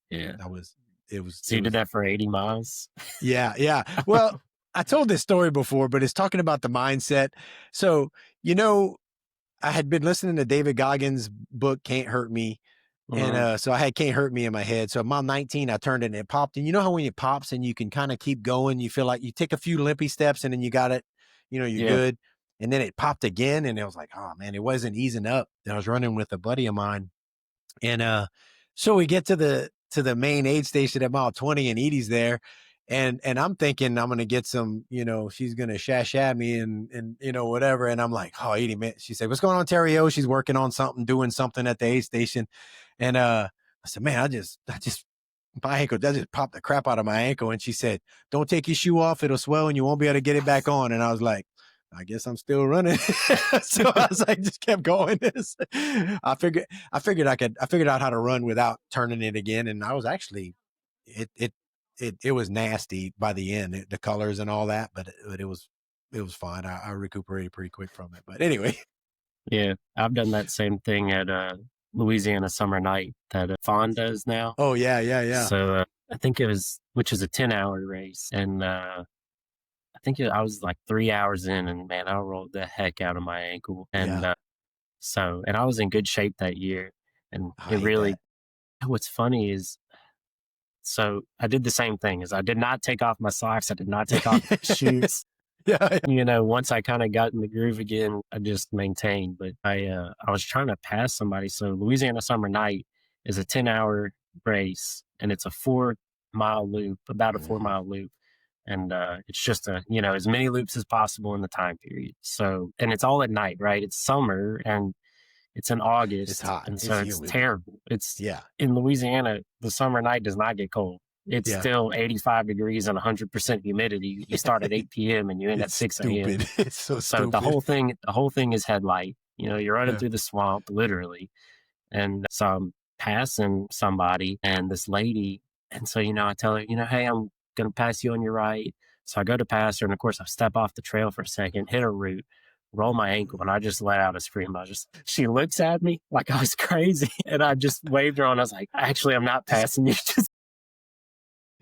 Speaker 3: Yeah.
Speaker 2: I was it was
Speaker 3: So
Speaker 2: it
Speaker 3: you did
Speaker 2: was
Speaker 3: that for 80 miles?
Speaker 2: yeah. Well, I told this story before, but it's talking about the mindset. So you know, I had been listening to David Goggins' book "Can't Hurt Me," and
Speaker 3: Mhm.
Speaker 2: so I had "Can't Hurt Me" in my head. So mile 19, I turned it and it popped. And you know how when it pops and you can kind of keep going, you feel like you take a few limpy steps and then you got it, you're
Speaker 3: Yeah.
Speaker 2: good. And then it popped again, and it was like, oh man, it wasn't easing up. And I was running with a buddy of mine, and so we get to the main aid station at mile 20, and Edie's there. And I'm thinking I'm gonna get some, she's gonna shash at me and whatever. And I'm like, oh, Edie, man. She said, what's going on, Terry O? She's working on something, doing something at the aid station. And I said, man, my ankle, that just popped the crap out of my ankle. And she said, don't take your shoe off, it'll swell and you won't be able to get it back on. And I was like, I guess I'm still running. So I was like, just kept going. I figured out how to run without turning it again. And I was actually, it was nasty by the end, the colors and all that, but it was fine. I recuperated pretty quick from it. But anyway,
Speaker 3: Yeah. I've done that same thing at Louisiana Summer Night that Fawn does now.
Speaker 2: oh yeah.
Speaker 3: So I think which is a 10-hour race. And I think I was like 3 hours in, and man, I rolled the heck out of my ankle. And
Speaker 2: Yeah.
Speaker 3: and I was in good shape that year. And
Speaker 2: I
Speaker 3: it
Speaker 2: hate
Speaker 3: really,
Speaker 2: that.
Speaker 3: what's funny is So I did the same thing as I did not take off my socks. I did not take off my shoes.
Speaker 2: Yeah.
Speaker 3: Once I kind of got in the groove again, I just maintained. But I was trying to pass somebody. So Louisiana Summer Night is a 10-hour race, and it's a 4-mile loop, about a
Speaker 2: Mhm.
Speaker 3: 4-mile loop. And it's just as many loops as possible in the time period. So, and it's all at night, right? It's summer and it's in
Speaker 2: It's
Speaker 3: August.
Speaker 2: hot.
Speaker 3: And
Speaker 2: It's
Speaker 3: so it's
Speaker 2: humid.
Speaker 3: terrible. It's
Speaker 2: Yeah.
Speaker 3: in Louisiana, the summer night does not get cold. It's
Speaker 2: Yeah.
Speaker 3: still 85 degrees and 100% humidity. You start at 8 p.m. and you end at
Speaker 2: It's
Speaker 3: 6 a.m.
Speaker 2: stupid. It's so
Speaker 3: So the
Speaker 2: stupid.
Speaker 3: whole thing is headlight. You're running
Speaker 2: Yeah.
Speaker 3: through the swamp, literally. And so I'm passing somebody and this lady. And so, I tell her, hey, I'm going to pass you on your right. So I go to pass her. And of course, I step off the trail for a second, hit a root, roll my ankle, and I just let out a scream. She looks at me like I was crazy. And I just waved her on. I was like, actually, I'm not passing you. Just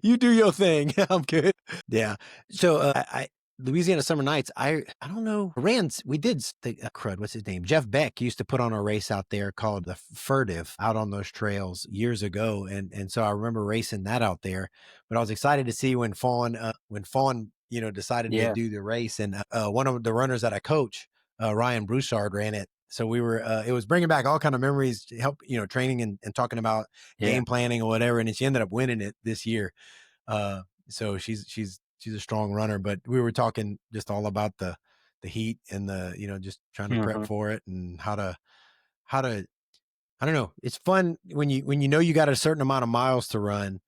Speaker 2: You do your thing. I'm good. Yeah. So I Louisiana Summer Nights. I don't know. We did the crud. What's his name? Jeff Beck used to put on a race out there called the Furtive out on those trails years ago, and so I remember racing that out there. But I was excited to see when Fawn decided to
Speaker 3: yeah.
Speaker 2: do the race, and one of the runners that I coach, Ryan Broussard, ran it. So we were. It was bringing back all kind of memories, to help training and talking about
Speaker 3: Yeah.
Speaker 2: game planning or whatever. And she ended up winning it this year. So she's a strong runner, but we were talking just all about the heat and the just trying to prep for it and how to I don't know. It's fun when you know you got a certain amount of miles to run,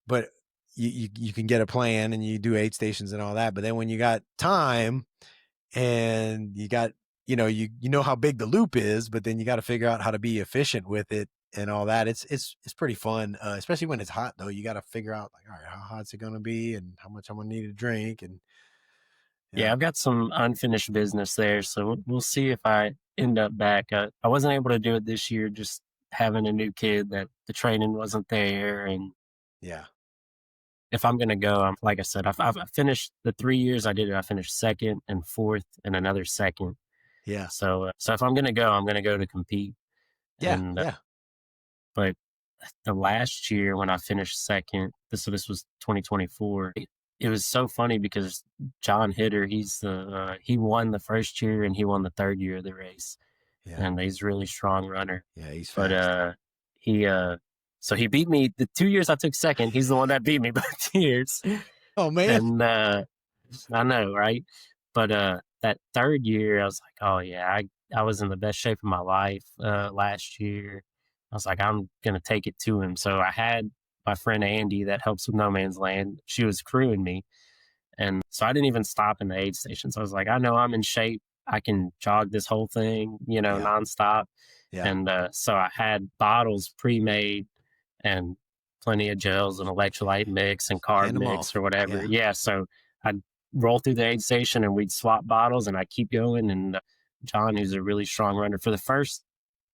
Speaker 2: but you can get a plan and you do aid stations and all that. But then when you got time and you got you know how big the loop is, but then you got to figure out how to be efficient with it and all that. It's pretty fun, especially when it's hot though. You got to figure out like, all right, how hot's it going to be and how much I'm going to need to drink. And
Speaker 3: Yeah, I've got some unfinished business there, so we'll see if I end up back. I wasn't able to do it this year, just having a new kid that the training wasn't there. And
Speaker 2: yeah,
Speaker 3: if I'm going to go, like I said, I've finished the 3 years I did it. I finished second and fourth and another second.
Speaker 2: yeah,
Speaker 3: So if I'm going to go to compete.
Speaker 2: yeah,
Speaker 3: And
Speaker 2: yeah,
Speaker 3: but the last year when I finished second, this was 2024. It was so funny because John Hitter, he won the first year and he won the third year of the race,
Speaker 2: yeah,
Speaker 3: and he's a really strong runner.
Speaker 2: yeah. He's
Speaker 3: But
Speaker 2: fast.
Speaker 3: he so he beat me the 2 years I took second. He's the one that beat me both years,
Speaker 2: Oh man,
Speaker 3: and I know, right? But that third year, I was like, oh yeah, I was in the best shape of my life last year. I was like, I'm gonna take it to him. So I had my friend Andy that helps with No Man's Land. She was crewing me, and so I didn't even stop in the aid station. So I was like, I know I'm in shape. I can jog this whole thing,
Speaker 2: yeah,
Speaker 3: nonstop.
Speaker 2: yeah.
Speaker 3: And so I had bottles pre-made and plenty of gels and electrolyte mix and carb
Speaker 2: Hand them
Speaker 3: mix
Speaker 2: off.
Speaker 3: or whatever.
Speaker 2: Yeah,
Speaker 3: Yeah. So I'd roll through the aid station and we'd swap bottles and I'd keep going. And John, who's a really strong runner, for the first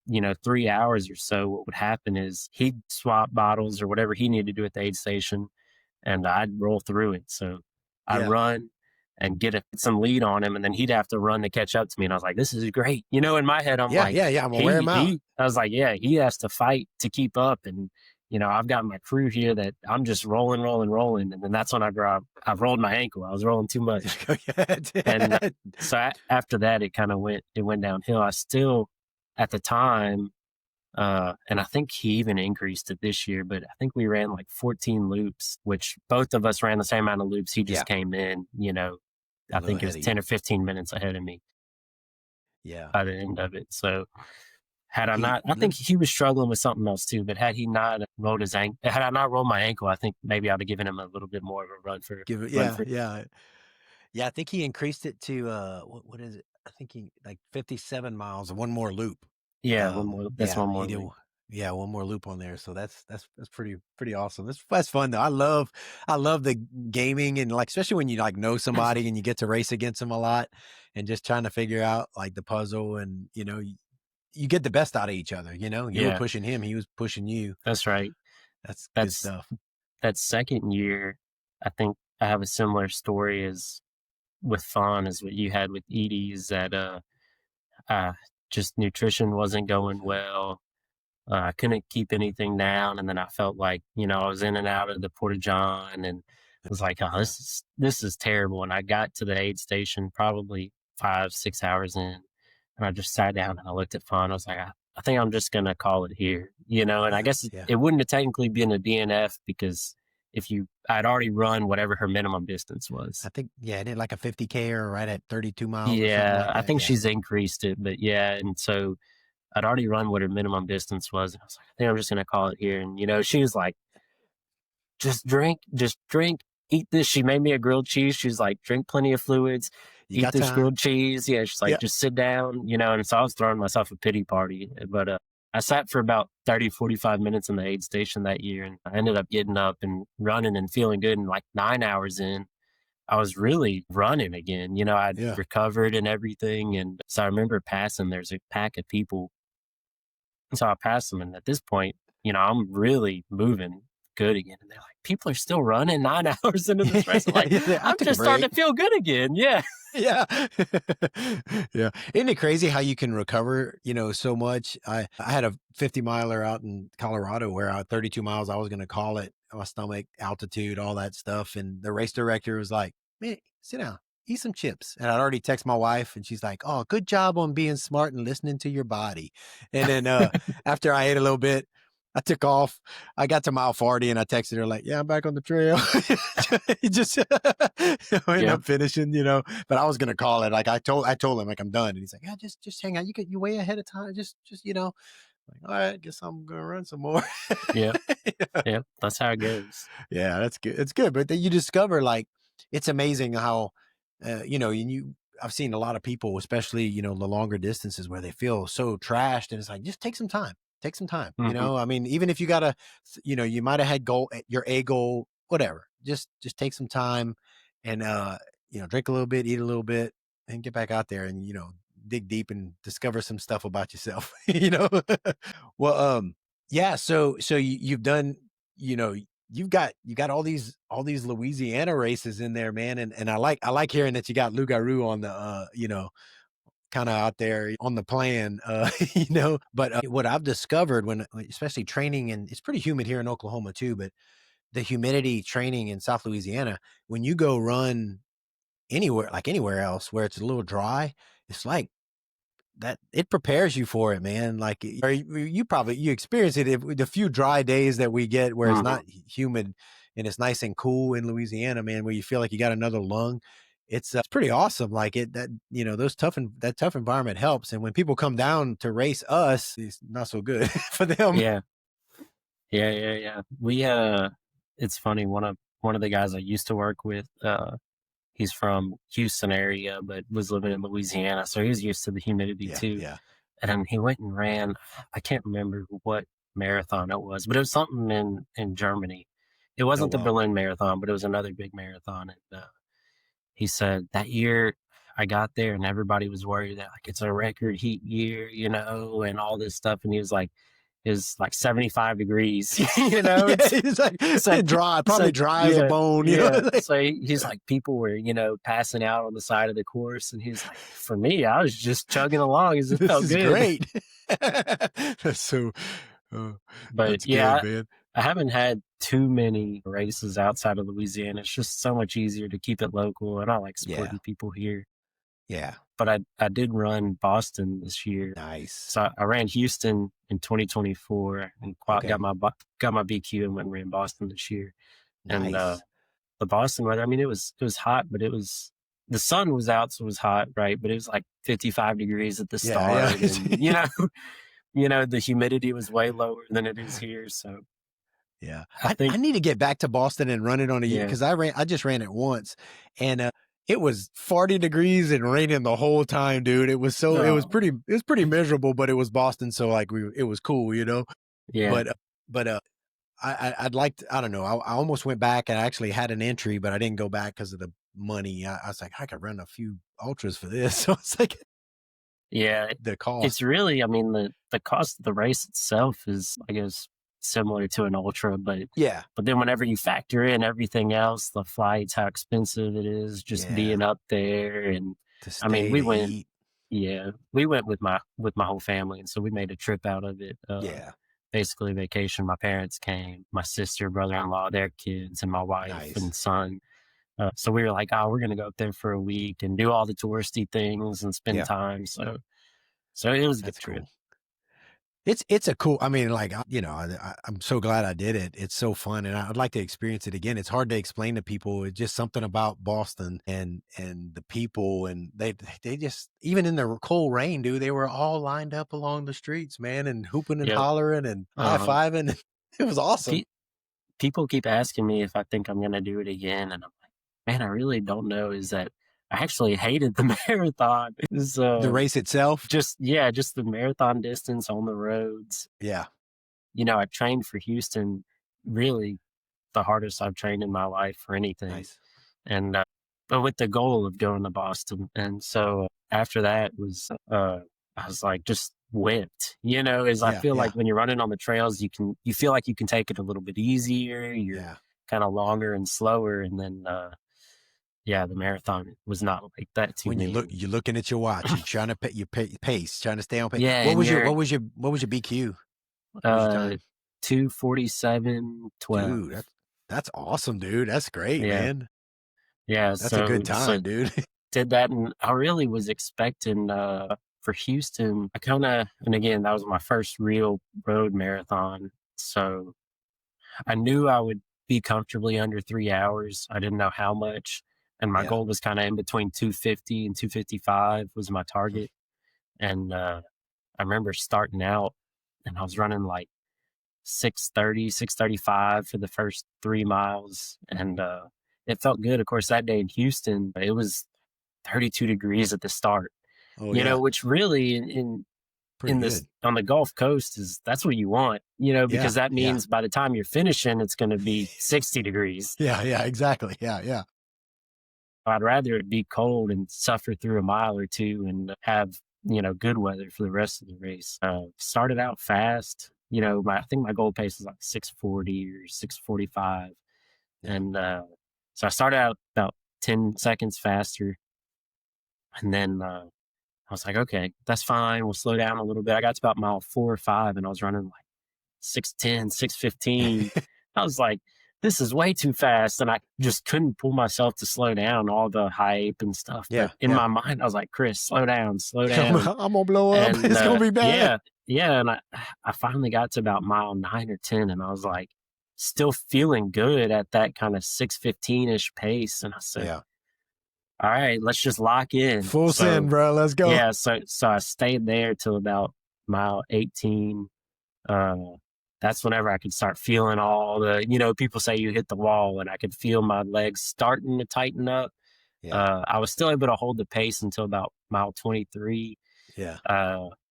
Speaker 3: 3 hours or so, what would happen is he'd swap bottles or whatever he needed to do at the aid station, and I'd roll through it. So I'd
Speaker 2: yeah,
Speaker 3: run and get some lead on him, and then he'd have to run to catch up to me. And I was like, this is great. In my head, I'm
Speaker 2: yeah,
Speaker 3: like,
Speaker 2: yeah, yeah. I'm gonna wear him out.
Speaker 3: I was like, yeah, he has to fight to keep up. And, I've got my crew here that I'm just rolling. And then that's when I've rolled my ankle. I was rolling too much. And so after that, it went downhill. I still, at the time, and I think he even increased it this year, but I think we ran like 14 loops, which both of us ran the same amount of loops. He just came in, I think it was 10 or 15 minutes ahead of me
Speaker 2: Yeah.
Speaker 3: by the end of it. So had I
Speaker 2: He
Speaker 3: not, I think he was struggling with something else too, but had he not rolled his ankle, had I not rolled my ankle, I think maybe I'd have given him a little bit more of a run for,
Speaker 2: give it.
Speaker 3: run
Speaker 2: Yeah,
Speaker 3: for,
Speaker 2: yeah, yeah. I think he increased it to what is it? I think he like 57 miles, one more loop.
Speaker 3: yeah, one more, that's
Speaker 2: Yeah,
Speaker 3: one more.
Speaker 2: he did.
Speaker 3: Loop.
Speaker 2: Yeah, one more loop on there. So that's pretty awesome. That's fun though. I love the gaming and like especially when you like know somebody and you get to race against them a lot and just trying to figure out like the puzzle and you get the best out of each other. You were
Speaker 3: Yeah,
Speaker 2: pushing him, he was pushing you.
Speaker 3: that's right.
Speaker 2: That's good
Speaker 3: That's
Speaker 2: stuff.
Speaker 3: that second year. I think I have a similar story as with Fawn as what you had with Edie, is that just nutrition wasn't going well. I couldn't keep anything down, and then I felt like, I was in and out of the porta john, and was like, oh,
Speaker 2: Yeah.
Speaker 3: this is terrible. And I got to the aid station probably 5, 6 hours in, and I just sat down and I looked at phone. I was like, I think I'm just gonna call it here, and I
Speaker 2: Yeah.
Speaker 3: guess
Speaker 2: Yeah.
Speaker 3: it wouldn't have technically been a DNF because I'd already run whatever her minimum distance
Speaker 2: I
Speaker 3: was.
Speaker 2: think, yeah, I did like a 50K or right at 32 miles or something
Speaker 3: Yeah,
Speaker 2: like
Speaker 3: I
Speaker 2: that.
Speaker 3: think
Speaker 2: Yeah.
Speaker 3: she's increased it, but yeah, and so I'd already run what her minimum distance was, and I was like, I think I'm just gonna call it here. And she was like, just drink, eat this. She made me a grilled cheese. She's like, drink plenty of fluids,
Speaker 2: You
Speaker 3: eat
Speaker 2: got
Speaker 3: this
Speaker 2: time?
Speaker 3: grilled cheese. Yeah, she's like,
Speaker 2: Yeah.
Speaker 3: just sit down, and so I was throwing myself a pity party. But I sat for about 30, 45 minutes in the aid station that year, and I ended up getting up and running and feeling good. And like 9 hours in, I was really running again. I'd
Speaker 2: Yeah.
Speaker 3: recovered and everything. And so I remember passing, there's a pack of people. And so I passed them. And at this point, I'm really moving good again. And they're like, people are still running 9 hours into this race. I'm like,
Speaker 2: Yeah, I
Speaker 3: I'm
Speaker 2: took a
Speaker 3: just starting
Speaker 2: break.
Speaker 3: to feel good again. Yeah.
Speaker 2: Yeah. Yeah. Isn't it crazy how you can recover, so much? I had a 50 miler out in Colorado where 32 miles, I was going to call it, my stomach, altitude, all that stuff. And the race director was like, man, sit down, eat some chips. And I'd already text my wife and she's like, oh, good job on being smart and listening to your body. And then after I ate a little bit, I took off. I got to mile 40 and I texted her like, yeah, I'm back on the trail. He just ended
Speaker 3: Yeah.
Speaker 2: up finishing, but I was going to call it. Like I told him like, I'm done. And he's like, yeah, just hang out. You way ahead of time. Just, like, all right, guess I'm going to run some more.
Speaker 3: Yeah. Yeah. That's how it goes.
Speaker 2: Yeah, that's good. It's good. But then you discover like, it's amazing how, I've seen a lot of people, especially, the longer distances where they feel so trashed and it's like, just take some time. Take some time.
Speaker 3: Hmm.
Speaker 2: I mean, even if you got you might have had your A goal, whatever, just take some time and, drink a little bit, eat a little bit and get back out there and, dig deep and discover some stuff about yourself, Well, yeah. So you've done, you know, you got all these Louisiana races in there, man. And I like hearing that you got Lugaroo on the, kind of out there on the plan, but what I've discovered especially training, and it's pretty humid here in Oklahoma too, but the humidity training in South Louisiana, when you go run anywhere, like anywhere else where it's a little dry, it's like that it prepares you for it, man. Like, or you experience it the few dry days that we get where it's
Speaker 3: Hmm.
Speaker 2: not humid and it's nice and cool in Louisiana, man, where you feel like you got another lung. It's pretty awesome. Like that tough environment helps. And when people come down to race us, it's not so good for them.
Speaker 3: Yeah. Yeah. Yeah. Yeah. It's funny. One of the guys I used to work with, he's from Houston area, but was living in Louisiana. So he was used to the humidity
Speaker 2: Yeah.
Speaker 3: too.
Speaker 2: Yeah.
Speaker 3: And he went and ran, I can't remember what marathon it was, but it was something in Germany. It
Speaker 2: Oh,
Speaker 3: wasn't the
Speaker 2: wow.
Speaker 3: Berlin Marathon, but it was another big marathon. And he said that year I got there and everybody was worried that like it's a record heat year, and all this stuff. And he was like, it's like 75 degrees,
Speaker 2: Yeah,
Speaker 3: it's like,
Speaker 2: probably dry as a
Speaker 3: yeah,
Speaker 2: bone,
Speaker 3: yeah.
Speaker 2: Like,
Speaker 3: So he's like, people were, passing out on the side of the course. And he's like, for me, I was just chugging along as it
Speaker 2: this
Speaker 3: felt
Speaker 2: is
Speaker 3: good.
Speaker 2: great. That's so, uh,
Speaker 3: But
Speaker 2: that's good,
Speaker 3: yeah,
Speaker 2: man.
Speaker 3: I haven't had too many races outside of Louisiana. It's just so much easier to keep it local. And I like
Speaker 2: Yeah.
Speaker 3: supporting people here.
Speaker 2: Yeah.
Speaker 3: But I did run Boston this year.
Speaker 2: Nice.
Speaker 3: So I ran Houston in 2024 and
Speaker 2: Okay.
Speaker 3: got my BQ and went and ran Boston this year. And
Speaker 2: Nice.
Speaker 3: the Boston weather, I mean, it was hot, but the sun was out, so it was hot, right? But it was like 55 degrees at the
Speaker 2: Yeah.
Speaker 3: start, and the humidity was way lower than it is here. So
Speaker 2: Yeah.
Speaker 3: I think,
Speaker 2: I need to get back to Boston and run it on a year
Speaker 3: yeah,
Speaker 2: because I just ran it once and it was 40 degrees and raining the whole time, dude. It was pretty miserable, but it was Boston, so like it was cool,
Speaker 3: yeah,
Speaker 2: But I'd like to, I don't know. I almost went back and I actually had an entry, but I didn't go back because of the money. I was like, I could run a few ultras for this. So it's like
Speaker 3: yeah.
Speaker 2: the cost.
Speaker 3: It's really, I mean, the cost of the race itself is, I guess, similar to an ultra, but
Speaker 2: Yeah.
Speaker 3: then whenever you factor in everything else, the flights, how expensive it is, just
Speaker 2: Yeah.
Speaker 3: being up there, and
Speaker 2: To
Speaker 3: I mean,
Speaker 2: stay,
Speaker 3: we
Speaker 2: to
Speaker 3: went,
Speaker 2: eat.
Speaker 3: yeah, we went with my whole family, and so we made a trip out of it.
Speaker 2: Yeah.
Speaker 3: basically vacation. My parents came, my sister, brother-in-law, their kids, and my wife
Speaker 2: Nice.
Speaker 3: and son. So we were like, oh, we're gonna go up there for a week and do all the touristy things and spend
Speaker 2: Yeah,
Speaker 3: time. So it was a good
Speaker 2: that's
Speaker 3: trip.
Speaker 2: cool. It's a cool, I mean, like, I'm so glad I did it. It's so fun, and I'd like to experience it again. It's hard to explain to people. It's just something about Boston and the people, and they just, even in the cold rain, dude, they were all lined up along the streets, man, and hooping and
Speaker 3: Yep.
Speaker 2: hollering and
Speaker 3: Uh,
Speaker 2: high-fiving. It was awesome.
Speaker 3: pe- People keep asking me if I think I'm gonna do it again, and I'm like, man, I really don't know. Is that I actually hated the marathon. It was
Speaker 2: The race itself?
Speaker 3: just the marathon distance on the roads.
Speaker 2: Yeah,
Speaker 3: I trained for Houston, really the hardest I've trained in my life for anything.
Speaker 2: nice.
Speaker 3: And but with the goal of going to Boston. And so after that was I was like just whipped. Is I
Speaker 2: Yeah,
Speaker 3: feel
Speaker 2: yeah,
Speaker 3: like when you're running on the trails, you feel like you can take it a little bit easier. You're
Speaker 2: yeah.
Speaker 3: kind of longer and slower, and then yeah, the marathon was not like that to
Speaker 2: When
Speaker 3: me.
Speaker 2: you're looking at your watch, you're trying to pace, trying to stay on pace.
Speaker 3: Yeah,
Speaker 2: What
Speaker 3: and
Speaker 2: was your
Speaker 3: you're
Speaker 2: BQ? What was your
Speaker 3: uh
Speaker 2: time?
Speaker 3: 2:47:12.
Speaker 2: Dude, that's awesome, dude. That's great,
Speaker 3: Yeah.
Speaker 2: man.
Speaker 3: Yeah,
Speaker 2: That's a good
Speaker 3: so
Speaker 2: time, dude.
Speaker 3: did that, and I really was expecting for Houston. And again, that was my first real road marathon, so I knew I would be comfortably under 3 hours. I didn't know how much, and my
Speaker 2: Yeah.
Speaker 3: goal was kind of in between 250 and 255 was my target. And I remember starting out, and I was running like 6:30, 6:35 for the first 3 miles, and it felt good. Of course, that day in Houston, it was 32 degrees at the start.
Speaker 2: Oh, yeah.
Speaker 3: Which really in
Speaker 2: Pretty
Speaker 3: this
Speaker 2: good.
Speaker 3: on the Gulf Coast is that's what you want.
Speaker 2: Yeah,
Speaker 3: Because that
Speaker 2: yeah.
Speaker 3: means by the time you're finishing, it's going to be 60 degrees.
Speaker 2: Yeah, yeah, exactly. Yeah, yeah.
Speaker 3: I'd rather it be cold and suffer through a mile or two and have good weather for the rest of the race. Started out fast. I think my goal pace was like 6:40 or 6:45.
Speaker 2: Yeah.
Speaker 3: And so I started out about 10 seconds faster. And then I was like, okay, that's fine. We'll slow down a little bit. I got to about mile 4 or 5 and I was running like 6:10, 6:15. I was like, this is way too fast. And I just couldn't pull myself to slow down, all the hype and stuff.
Speaker 2: Yeah,
Speaker 3: But in
Speaker 2: yeah.
Speaker 3: my mind, I was like, Chris, slow down, slow
Speaker 2: I'm
Speaker 3: down.
Speaker 2: gonna blow up.
Speaker 3: And
Speaker 2: It's gonna be bad.
Speaker 3: yeah. And I finally got to about mile 9 or 10 and I was like, still feeling good at that kind of 6:15-ish pace. And I said,
Speaker 2: Yeah.
Speaker 3: all right, let's just lock in.
Speaker 2: Full send, bro. Let's go.
Speaker 3: Yeah, so I stayed there till about mile 18. Uh, that's whenever I could start feeling all the, people say you hit the wall, and I could feel my legs starting to tighten up.
Speaker 2: Yeah.
Speaker 3: I was still able to hold the pace until about mile 23.
Speaker 2: Yeah.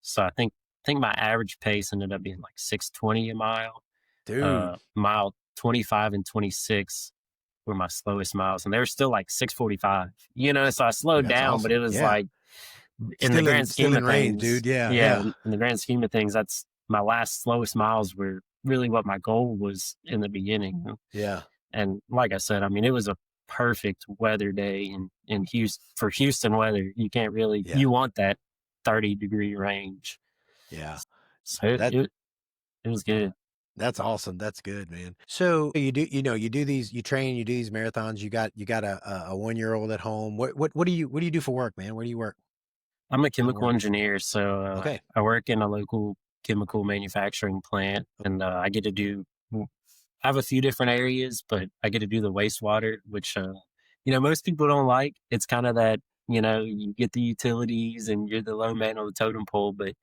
Speaker 3: So I think my average pace ended up being like 6:20 a mile.
Speaker 2: Dude.
Speaker 3: Mile 25 and 26 were my slowest miles, and they were still like 6:45. So I slowed
Speaker 2: That's
Speaker 3: down, but it
Speaker 2: awesome.
Speaker 3: was
Speaker 2: Yeah.
Speaker 3: like in the grand scheme
Speaker 2: Still
Speaker 3: of
Speaker 2: in range,
Speaker 3: things,
Speaker 2: dude. Yeah,
Speaker 3: yeah,
Speaker 2: yeah.
Speaker 3: in the grand scheme of things, that's my last slowest miles were really what my goal was in the beginning.
Speaker 2: Yeah.
Speaker 3: And like I said, I mean, it was a perfect weather day in Houston. For Houston weather, you can't really
Speaker 2: Yeah.
Speaker 3: you want that 30-degree range.
Speaker 2: Yeah.
Speaker 3: So it was good.
Speaker 2: That's awesome. That's good, man. So you do these, you train, you do these marathons. You got a 1-year-old at home. What do you do for work, man? Where do you work?
Speaker 3: I'm a
Speaker 2: Kind of
Speaker 3: chemical
Speaker 2: work.
Speaker 3: engineer, so
Speaker 2: Okay.
Speaker 3: I work in a local chemical manufacturing plant, and I get to do. I have a few different areas, but I get to do the wastewater, which most people don't like. It's kind of that you get the utilities and you're the low man on the totem pole, but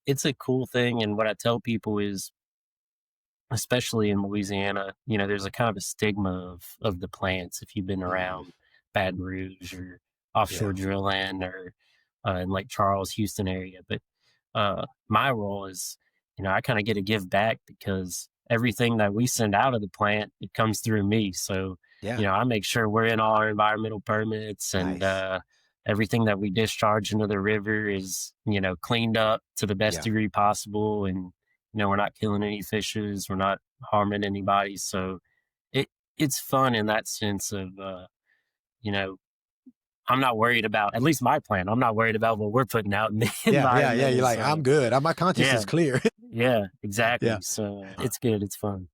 Speaker 3: it's a cool thing. And what I tell people is, especially in Louisiana, there's a kind of a stigma of the plants. If you've been around Baton Rouge or offshore
Speaker 2: Yeah.
Speaker 3: drilling or in Lake Charles, Houston area. But my role is, I kind of get to give back because everything that we send out of the plant, it comes through me. So,
Speaker 2: Yeah.
Speaker 3: I make sure we're in all our environmental permits and
Speaker 2: Nice.
Speaker 3: everything that we discharge into the river is, cleaned up to the best
Speaker 2: Yeah.
Speaker 3: degree possible. And, we're not killing any fishes, we're not harming anybody. So it's fun in that sense of, you know, I'm not worried about, at least my plan. I'm not worried about what we're putting out in the
Speaker 2: Yeah. You're
Speaker 3: environmental.
Speaker 2: like, I'm
Speaker 3: So
Speaker 2: good. My conscience
Speaker 3: yeah,
Speaker 2: is clear.
Speaker 3: yeah,
Speaker 2: Yeah.
Speaker 3: exactly. So it's good. It's fun.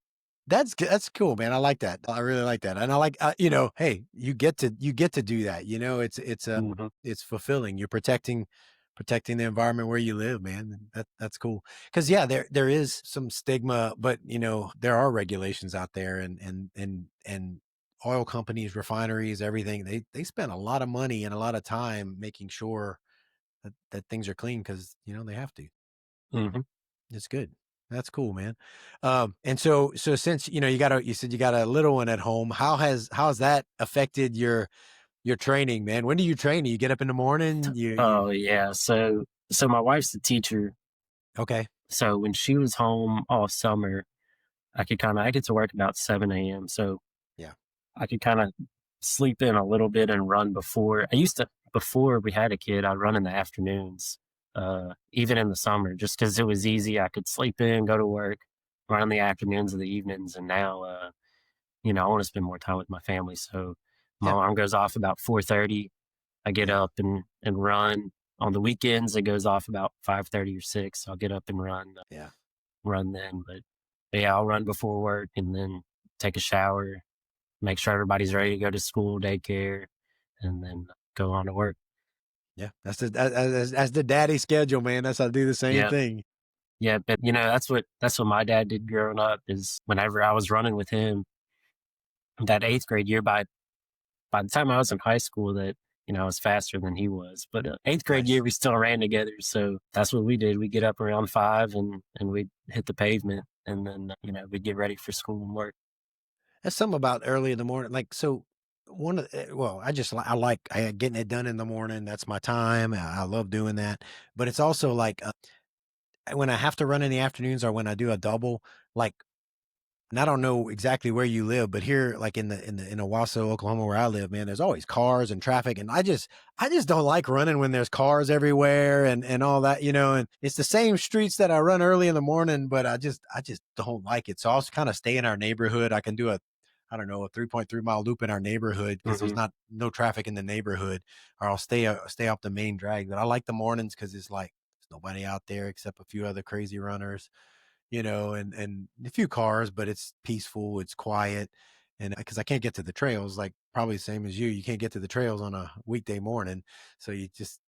Speaker 2: That's good. That's cool, man. I like that. I really like that. And I like, you know, hey, you get to do that. You know,
Speaker 3: Hmm.
Speaker 2: it's fulfilling. You're protecting the environment where you live, man. That's cool. Cause yeah, there is some stigma, but you know, there are regulations out there and oil companies, refineries, everything, they spend a lot of money and a lot of time making sure that things are clean because, you know, they have to.
Speaker 3: Hmm.
Speaker 2: It's good. That's cool, man. And so since, you know, you said you got a little one at home, how's that affected your training, man? When do you train? Do you get up in the morning? You
Speaker 3: Oh yeah. So my wife's a teacher.
Speaker 2: okay.
Speaker 3: So when she was home all summer, I get to work about 7 a.m. So
Speaker 2: Yeah.
Speaker 3: I could kind of sleep in a little bit and run before. I used to, before we had a kid, I'd run in the afternoons, even in the summer, just because it was easy. I could sleep in, go to work, run in the afternoons or the evenings. And now, I want to spend more time with my family. So my
Speaker 2: Yeah.
Speaker 3: alarm goes off about 4:30. I get
Speaker 2: Yeah.
Speaker 3: up and run. On the weekends, it goes off about 5:30 or 6. I'll get up and
Speaker 2: Yeah.
Speaker 3: run then. But yeah, I'll run before work and then take a shower, make sure everybody's ready to go to school, daycare, and then go on to work.
Speaker 2: Yeah. That's the daddy schedule, man. I do the same
Speaker 3: Yeah.
Speaker 2: thing.
Speaker 3: Yeah. But that's what my dad did growing up is whenever I was running with him, that eighth grade year, by the time I was in high school that, I was faster than he was. But eighth grade
Speaker 2: Nice.
Speaker 3: year, we still ran together. So that's what we did. We get up around 5 and we'd hit the pavement and then, we'd get ready for school and work.
Speaker 2: That's something about early in the morning. Like, so well, I like getting it done in the morning. That's my time. I love doing that. But it's also like when I have to run in the afternoons or when I do a double, like, and I don't know exactly where you live, but here, like in Owasso, Oklahoma, where I live, man, there's always cars and traffic, and I just don't like running when there's cars everywhere and all that, you know. And it's the same streets that I run early in the morning, but I just don't like it. So I'll kind of stay in our neighborhood. I can do I don't know, a 3.3 mile loop in our neighborhood because there's
Speaker 3: Hmm.
Speaker 2: no traffic in the neighborhood, or I'll stay off the main drag. But I like the mornings because it's like there's nobody out there except a few other crazy runners, you know, and a few cars, but it's peaceful, it's quiet. And because I can't get to the trails, like probably the same as you can't get to the trails on a weekday morning. So you just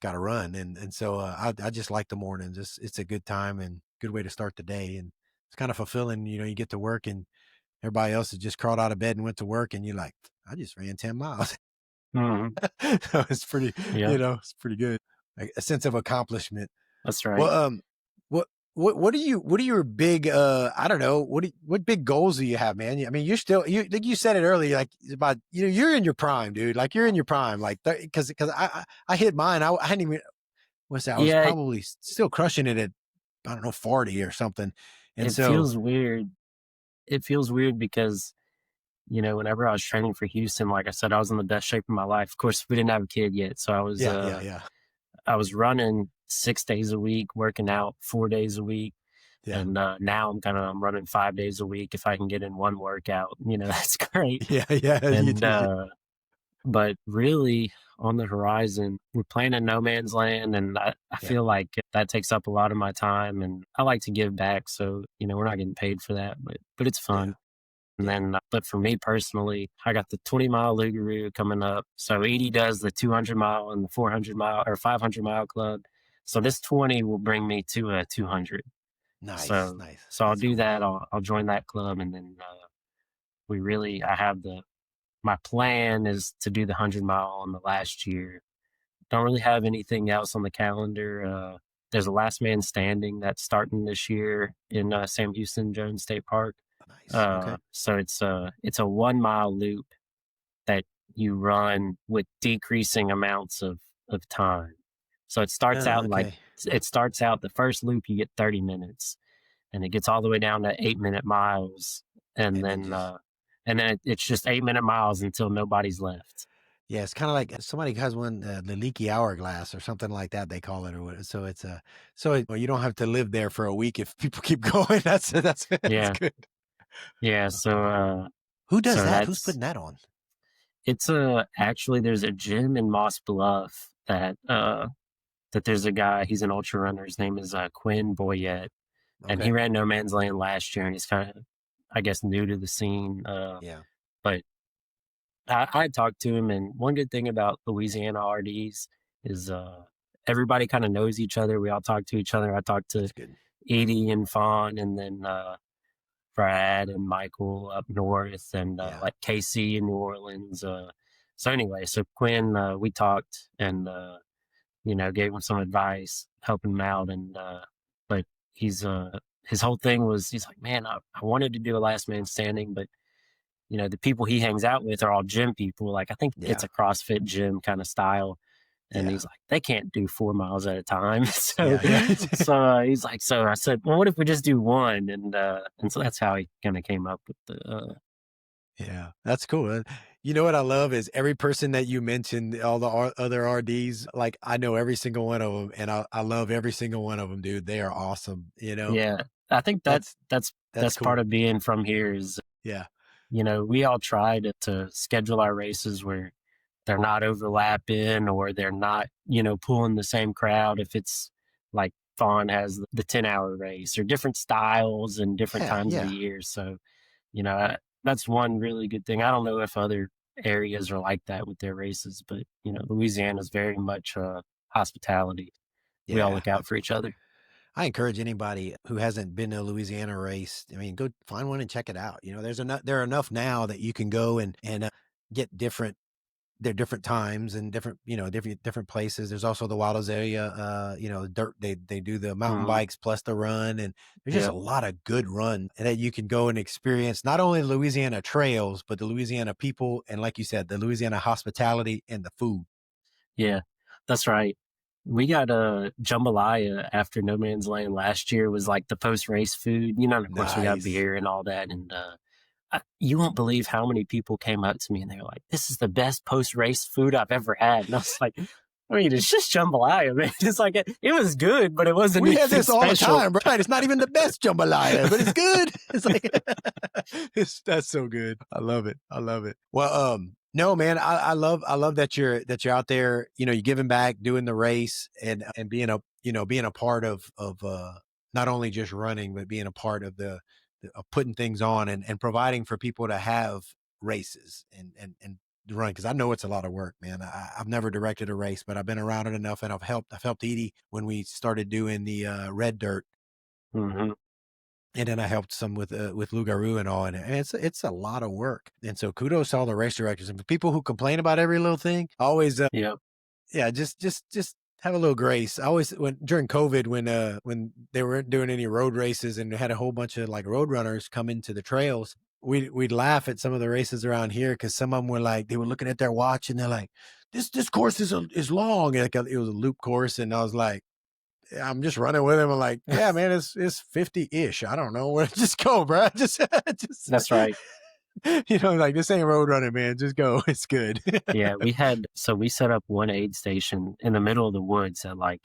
Speaker 2: got to run. And so I just like the mornings. It's a good time and good way to start the day. And it's kind of fulfilling, you know, you get to work and everybody else has just crawled out of bed and went to work. And you're like, I just ran 10 miles.
Speaker 3: Hmm.
Speaker 2: So it's pretty,
Speaker 3: Yeah,
Speaker 2: you know, it's pretty good. Like a sense of accomplishment.
Speaker 3: that's right.
Speaker 2: Well, what what are your big I don't know, what big goals do you have, man? I mean, you like you said it earlier, like about, you know, you're in your prime, dude. Like you're in your prime, like because I hit mine. I hadn't even what's that? I was
Speaker 3: Yeah,
Speaker 2: probably still crushing it at I don't know 40 or something, and
Speaker 3: it
Speaker 2: so
Speaker 3: feels weird. It feels weird because, whenever I was training for Houston, like I said, I was in the best shape of my life. Of course, we didn't have a kid yet, so
Speaker 2: yeah
Speaker 3: I was running 6 days a week, working out 4 days a week.
Speaker 2: yeah
Speaker 3: And now I'm running 5 days a week. If I can get in one workout, that's great.
Speaker 2: yeah
Speaker 3: And but really on the horizon, we're playing in no man's land, and I
Speaker 2: yeah
Speaker 3: feel like that takes up a lot of my time. And I like to give back, so we're not getting paid for that, but it's
Speaker 2: yeah
Speaker 3: fun. And
Speaker 2: yeah
Speaker 3: then, but for me personally, I got the 20-mile Lugaroo coming up. So Edie does the 200-mile and the 400-mile or 500-mile club. So this 20 will bring me to a 200.
Speaker 2: nice
Speaker 3: So
Speaker 2: nice
Speaker 3: so I'll
Speaker 2: that's
Speaker 3: do
Speaker 2: cool.
Speaker 3: that. I'll join that club, and then I have my plan is to do the 100-mile on the last year. Don't really have anything else on the calendar. There's a last man standing that's starting this year in Sam Houston Jones State Park.
Speaker 2: Nice, okay.
Speaker 3: So it's a 1 mile loop that you run with decreasing amounts of time. So
Speaker 2: Oh, okay.
Speaker 3: it starts out the first loop you get 30 minutes, and it gets all the way down to 8-minute miles, and
Speaker 2: And then
Speaker 3: then
Speaker 2: just
Speaker 3: it's just 8-minute miles until nobody's left.
Speaker 2: yeah, it's kinda like somebody has one, the leaky hourglass or something like that, they call it, or what so it's, well, you don't have to live there for a week if people keep going. That's
Speaker 3: Yeah,
Speaker 2: good.
Speaker 3: yeah. So
Speaker 2: Who does
Speaker 3: so
Speaker 2: that? Who's
Speaker 3: that's
Speaker 2: putting that on?
Speaker 3: It's actually there's a gym in Moss Bluff that there's a guy, he's an ultra runner. His name is Quinn Boyette, and he
Speaker 2: Okay.
Speaker 3: ran No Man's Land last year, and he's kind of, I guess, new to the scene.
Speaker 2: Yeah.
Speaker 3: But I talked to him, and one good thing about Louisiana RDs is everybody kind of knows each other. We all talk to each other. I talked to
Speaker 2: That's good.
Speaker 3: Edie and Fawn, and then Brad and Michael up north, and
Speaker 2: Yeah.
Speaker 3: like Casey in New Orleans. So anyway, so Quinn, we talked and gave him some advice, helping him out, and but he's his whole thing was he's like, man, I wanted to do a last man standing, but the people he hangs out with are all gym people. Like I think it's
Speaker 2: Yeah.
Speaker 3: a CrossFit gym kind of style. And
Speaker 2: Yeah.
Speaker 3: he's like, they can't do 4 miles at a time. So,
Speaker 2: Yeah. Yeah.
Speaker 3: he's like, so I said, well, what if we just do one? And so that's how he kind of came up with the,
Speaker 2: Yeah, that's cool. You know what I love is every person that you mentioned, all the other RDs, like I know every single one of them, and I love every single one of them, dude. They are awesome.
Speaker 3: yeah, I think
Speaker 2: That's
Speaker 3: that's part
Speaker 2: cool.
Speaker 3: of being from here is,
Speaker 2: Yeah,
Speaker 3: we all try to schedule our races where they're not overlapping or they're not, pulling the same crowd. If it's like Fawn has the 10-hour race or different styles and different
Speaker 2: yeah,
Speaker 3: times of the
Speaker 2: yeah,
Speaker 3: year. So, that's one really good thing. I don't know if other areas are like that with their races, but, Louisiana is very much hospitality. We all
Speaker 2: yeah.
Speaker 3: look out for each other.
Speaker 2: I encourage anybody who hasn't been to a Louisiana race. I mean, go find one and check it out. There are enough now that you can go and get different. There are different times and different places. There's also the Waldo's area, dirt. They do the mountain
Speaker 3: Hmm.
Speaker 2: bikes plus the run, and there's just a
Speaker 3: Yep.
Speaker 2: lot of good run that you can go and experience. Not only the Louisiana trails, but the Louisiana people, and like you said, the Louisiana hospitality and the food.
Speaker 3: Yeah, that's right. We got a jambalaya after No Man's Land last year was like the post race food, and of course we got
Speaker 2: Nice.
Speaker 3: beer and all that. And you won't believe how many people came up to me and they were like, "This is the best post race food I've ever had." And I was like, "I mean, it's just jambalaya, man. It's like it was good, but it wasn't
Speaker 2: We have
Speaker 3: anything
Speaker 2: this all the
Speaker 3: special."
Speaker 2: time, right? It's not even the best jambalaya, but it's good. It's like that's so good. I love it. I love it. Well, no, man, I love that you're out there. You're giving back, doing the race, and being a part of not only just running, but being a part of the of putting things on and providing for people to have races and run, because I know it's a lot of work, man. I've never directed a race, but I've been around it enough, and I've helped Edie when we started doing the red dirt,
Speaker 3: Hmm.
Speaker 2: and then I helped some with Lugaroo and all, and it's a lot of work. And so kudos to all the race directors and for people who complain about every little thing. Always,
Speaker 3: Yep.
Speaker 2: yeah, just have a little grace. I always when during COVID when they weren't doing any road races and had a whole bunch of like road runners come into the trails, we'd laugh at some of the races around here because some of them were like they were looking at their watch and they're like, this course is long, and it was a loop course, and I was like, I'm just running with him. I'm like, yeah, man, it's 50-ish. I don't know where. Just go, bro. Just
Speaker 3: That's right.
Speaker 2: like this ain't road running, man. Just go. It's good.
Speaker 3: Yeah, we set up one aid station in the middle of the woods that like,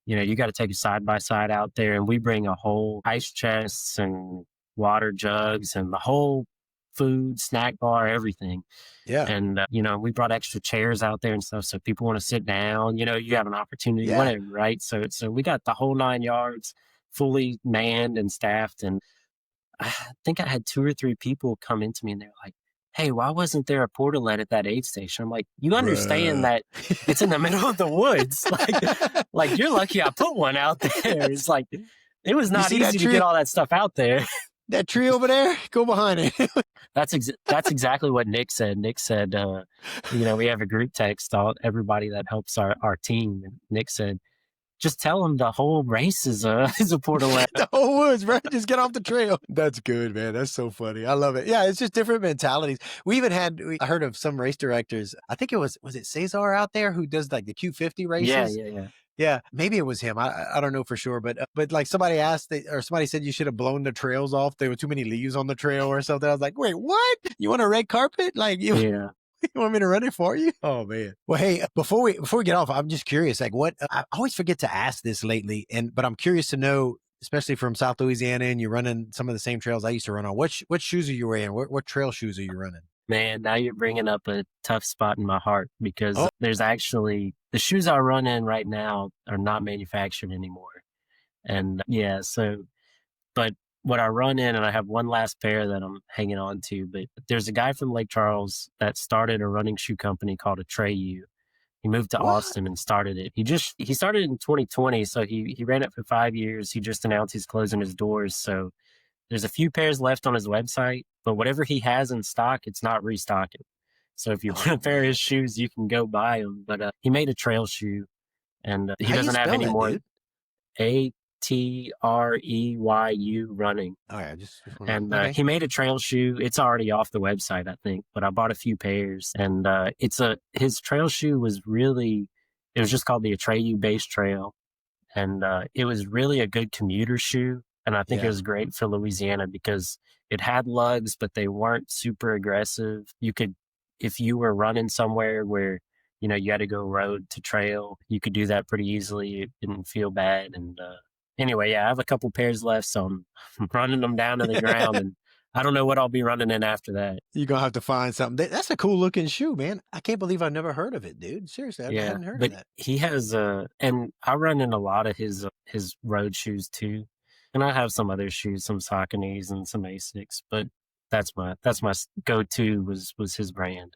Speaker 3: you got to take a side by side out there, and we bring a whole ice chests and water jugs and the whole food, snack bar, everything.
Speaker 2: Yeah.
Speaker 3: And, we brought extra chairs out there and stuff. So people want to sit down, you have an opportunity,
Speaker 2: Yeah.
Speaker 3: whatever, right? So we got the whole 9 yards fully manned and staffed. And I think I had 2 or 3 people come into me and they're like, "Hey, why wasn't there a portalet at that aid station?" I'm like, "You understand
Speaker 2: Bruh.
Speaker 3: that it's in the middle of the woods. Like you're lucky I put one out there." It's like, it was not
Speaker 2: see that
Speaker 3: easy to
Speaker 2: tree?
Speaker 3: get all that stuff out there.
Speaker 2: That tree over there, go behind it.
Speaker 3: That's exactly what Nick said. Nick said, we have a group text, everybody that helps our team. And Nick said, just tell them the whole race is a portalet.
Speaker 2: The whole woods, bro. Just get off the trail. That's good, man. That's so funny. I love it. Yeah, it's just different mentalities. We even I heard of some race directors. I think was it Cesar out there who does like the Q50 races?
Speaker 3: Yeah.
Speaker 2: Yeah, maybe it was him. I don't know for sure, but like somebody asked, or somebody said you should have blown the trails off. There were too many leaves on the trail or something. I was like, wait, what? You want a red carpet? Like you?
Speaker 3: Yeah.
Speaker 2: You want me to run it for you? Oh man. Well, hey, before we get off, I'm just curious. Like, what? I always forget to ask this lately, but I'm curious to know, especially from South Louisiana, and you're running some of the same trails I used to run on. What shoes are you wearing? What trail shoes are you running?
Speaker 3: Man, now you're bringing up a tough spot in my heart because
Speaker 2: Oh,
Speaker 3: there's actually the shoes I run in right now are not manufactured anymore. And yeah, so but what I run in, and I have one last pair that I'm hanging on to, but there's a guy from Lake Charles that started a running shoe company called Atreyu. He moved to
Speaker 2: what?
Speaker 3: Austin and started it. He started it in 2020, so he ran it for 5 years. He just announced he's closing his doors. So there's a few pairs left on his website, but whatever he has in stock, it's not restocking. So if you want
Speaker 2: Oh
Speaker 3: a pair of
Speaker 2: man,
Speaker 3: his shoes, you can go buy them. But he made a trail shoe, and he
Speaker 2: how you
Speaker 3: doesn't have
Speaker 2: spell
Speaker 3: any
Speaker 2: that,
Speaker 3: more.
Speaker 2: dude?
Speaker 3: Atreyu running.
Speaker 2: All right, I just want
Speaker 3: And
Speaker 2: to. Okay,
Speaker 3: he made a trail shoe. It's already off the website, I think, but I bought a few pairs, and his trail shoe was really, it was just called the Atreyu Base Trail, and it was really a good commuter shoe, and I think it
Speaker 2: yeah,
Speaker 3: was great for Louisiana because it had lugs, but they weren't super aggressive. You could, if you were running somewhere where you had to go road to trail, you could do that pretty easily. It didn't feel bad, and anyway, yeah, I have a couple pairs left, so I'm running them down to the ground, and I don't know what I'll be running in after that.
Speaker 2: you're gonna have to find something. That's a cool looking shoe, man. I can't believe I've never heard of it, dude. Seriously, I
Speaker 3: Yeah,
Speaker 2: hadn't heard of
Speaker 3: but
Speaker 2: that.
Speaker 3: he has and I run in a lot of his road shoes too, and I have some other shoes, some Sauconys and some Asics, but that's my go to was his brand.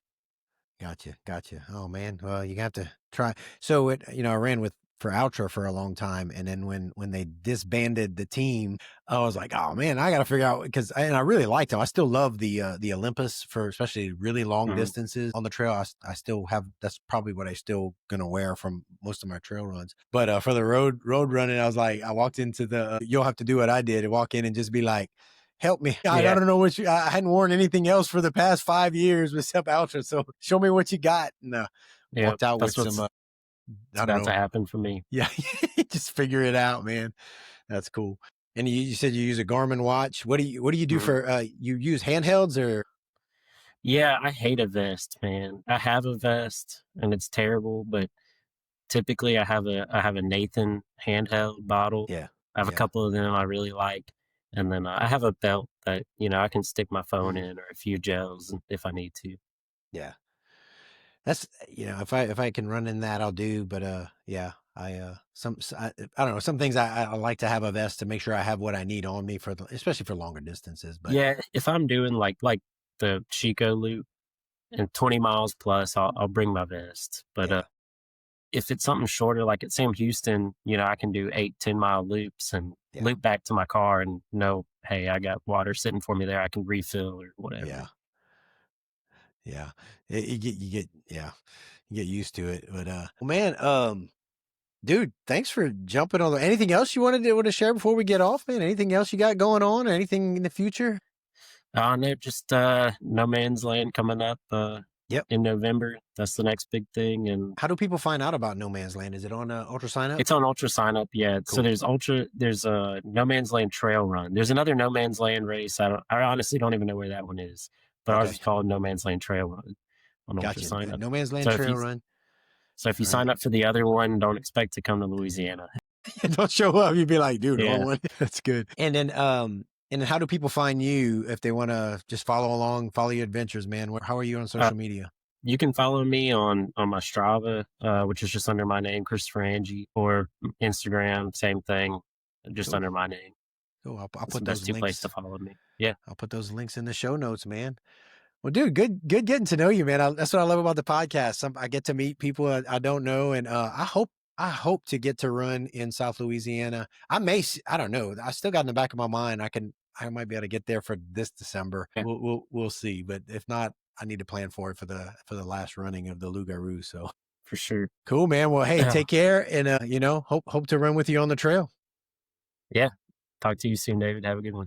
Speaker 2: Gotcha, gotcha. Oh man, well you got to try. So I ran with for Ultra for a long time, and then when they disbanded the team, I was like, oh man, I got to figure out because I really liked them. I still love the Olympus for especially really long
Speaker 3: Mhm.
Speaker 2: distances on the trail. I still have that's probably what I still gonna wear from most of my trail runs. But for the road running, I was like, I walked into the you'll have to do what I did and walk in and just be like, help me. I
Speaker 3: Yeah,
Speaker 2: don't know what I hadn't worn anything else for the past 5 years except Ultra. So show me what you got. And
Speaker 3: yeah,
Speaker 2: walked out with
Speaker 3: that's
Speaker 2: some,
Speaker 3: what's it's
Speaker 2: I don't
Speaker 3: about to
Speaker 2: know.
Speaker 3: happen for me.
Speaker 2: Yeah. Just figure it out, man. That's cool. And you said you use a Garmin watch. What do you do
Speaker 3: Mhm.
Speaker 2: for, you use handhelds or?
Speaker 3: Yeah, I hate a vest, man. I have a vest, and it's terrible, but typically I have a Nathan handheld bottle.
Speaker 2: Yeah.
Speaker 3: I have a
Speaker 2: Yeah.
Speaker 3: couple of them I really like, and then I have a belt that I can stick my phone
Speaker 2: Mhm.
Speaker 3: in or a few gels if I need to.
Speaker 2: Yeah. That's if I can run in that, I'll do. But yeah, I don't know. Some things I like to have a vest to make sure I have what I need on me especially for longer distances. But
Speaker 3: Yeah, if I'm doing like the Chico loop and 20 miles plus, I'll bring my vest. But
Speaker 2: yeah,
Speaker 3: if it's something shorter, like at Sam Houston, I can do 8-10 mile loops and
Speaker 2: yeah,
Speaker 3: loop back to my car and know, hey, I got water sitting for me there. I can refill or
Speaker 2: yeah,
Speaker 3: whatever.
Speaker 2: yeah. Yeah, you get used to it. But well, man, dude, thanks for jumping on. Anything else you want to share before we get off, man? Anything else you got going on, or anything in the future?
Speaker 3: No, just No Man's Land coming up
Speaker 2: Yep.
Speaker 3: in November. That's the next big thing, and
Speaker 2: How do people find out about No Man's Land? Is it on Ultra Sign Up?
Speaker 3: it's on Ultra Sign Up. Yeah, so
Speaker 2: Cool.
Speaker 3: there's a No Man's Land Trail Run. There's another No Man's Land race. I honestly don't even know where that one is, but ours
Speaker 2: Okay,
Speaker 3: is called No Man's Land Trail Run on Ultra
Speaker 2: gotcha.
Speaker 3: Sign Up.
Speaker 2: No Man's Land
Speaker 3: So if you
Speaker 2: Trail Run.
Speaker 3: so if you
Speaker 2: All right.
Speaker 3: sign up for the other one, don't expect to come to Louisiana.
Speaker 2: Don't show up. You'd be like, dude, the wrong
Speaker 3: Yeah.
Speaker 2: one. That's good. And then how do people find you if they want to just follow along, follow your adventures, man? How are you on
Speaker 3: Uh,
Speaker 2: social media?
Speaker 3: you can follow me on my Strava, which is just under my name, Christopher Ange, or Instagram, same thing, just
Speaker 2: Cool.
Speaker 3: under my name.
Speaker 2: Cool. I'll
Speaker 3: It's the
Speaker 2: put
Speaker 3: best
Speaker 2: those
Speaker 3: two places to
Speaker 2: links.
Speaker 3: follow me. Yeah,
Speaker 2: I'll put those links in the show notes, man. Well, dude, good getting to know you, man. That's what I love about the podcast. I get to meet people I don't know, and I hope to get to run in South Louisiana. I don't know. I still got in the back of my mind. I might be able to get there for this December.
Speaker 3: yeah,
Speaker 2: We'll see. But if not, I need to plan for it for the last running of the Lugaroo. So
Speaker 3: for sure.
Speaker 2: cool, man. Well, hey, take care, and hope to run with you on the trail.
Speaker 3: Yeah. Talk to you soon, David. Have a good one.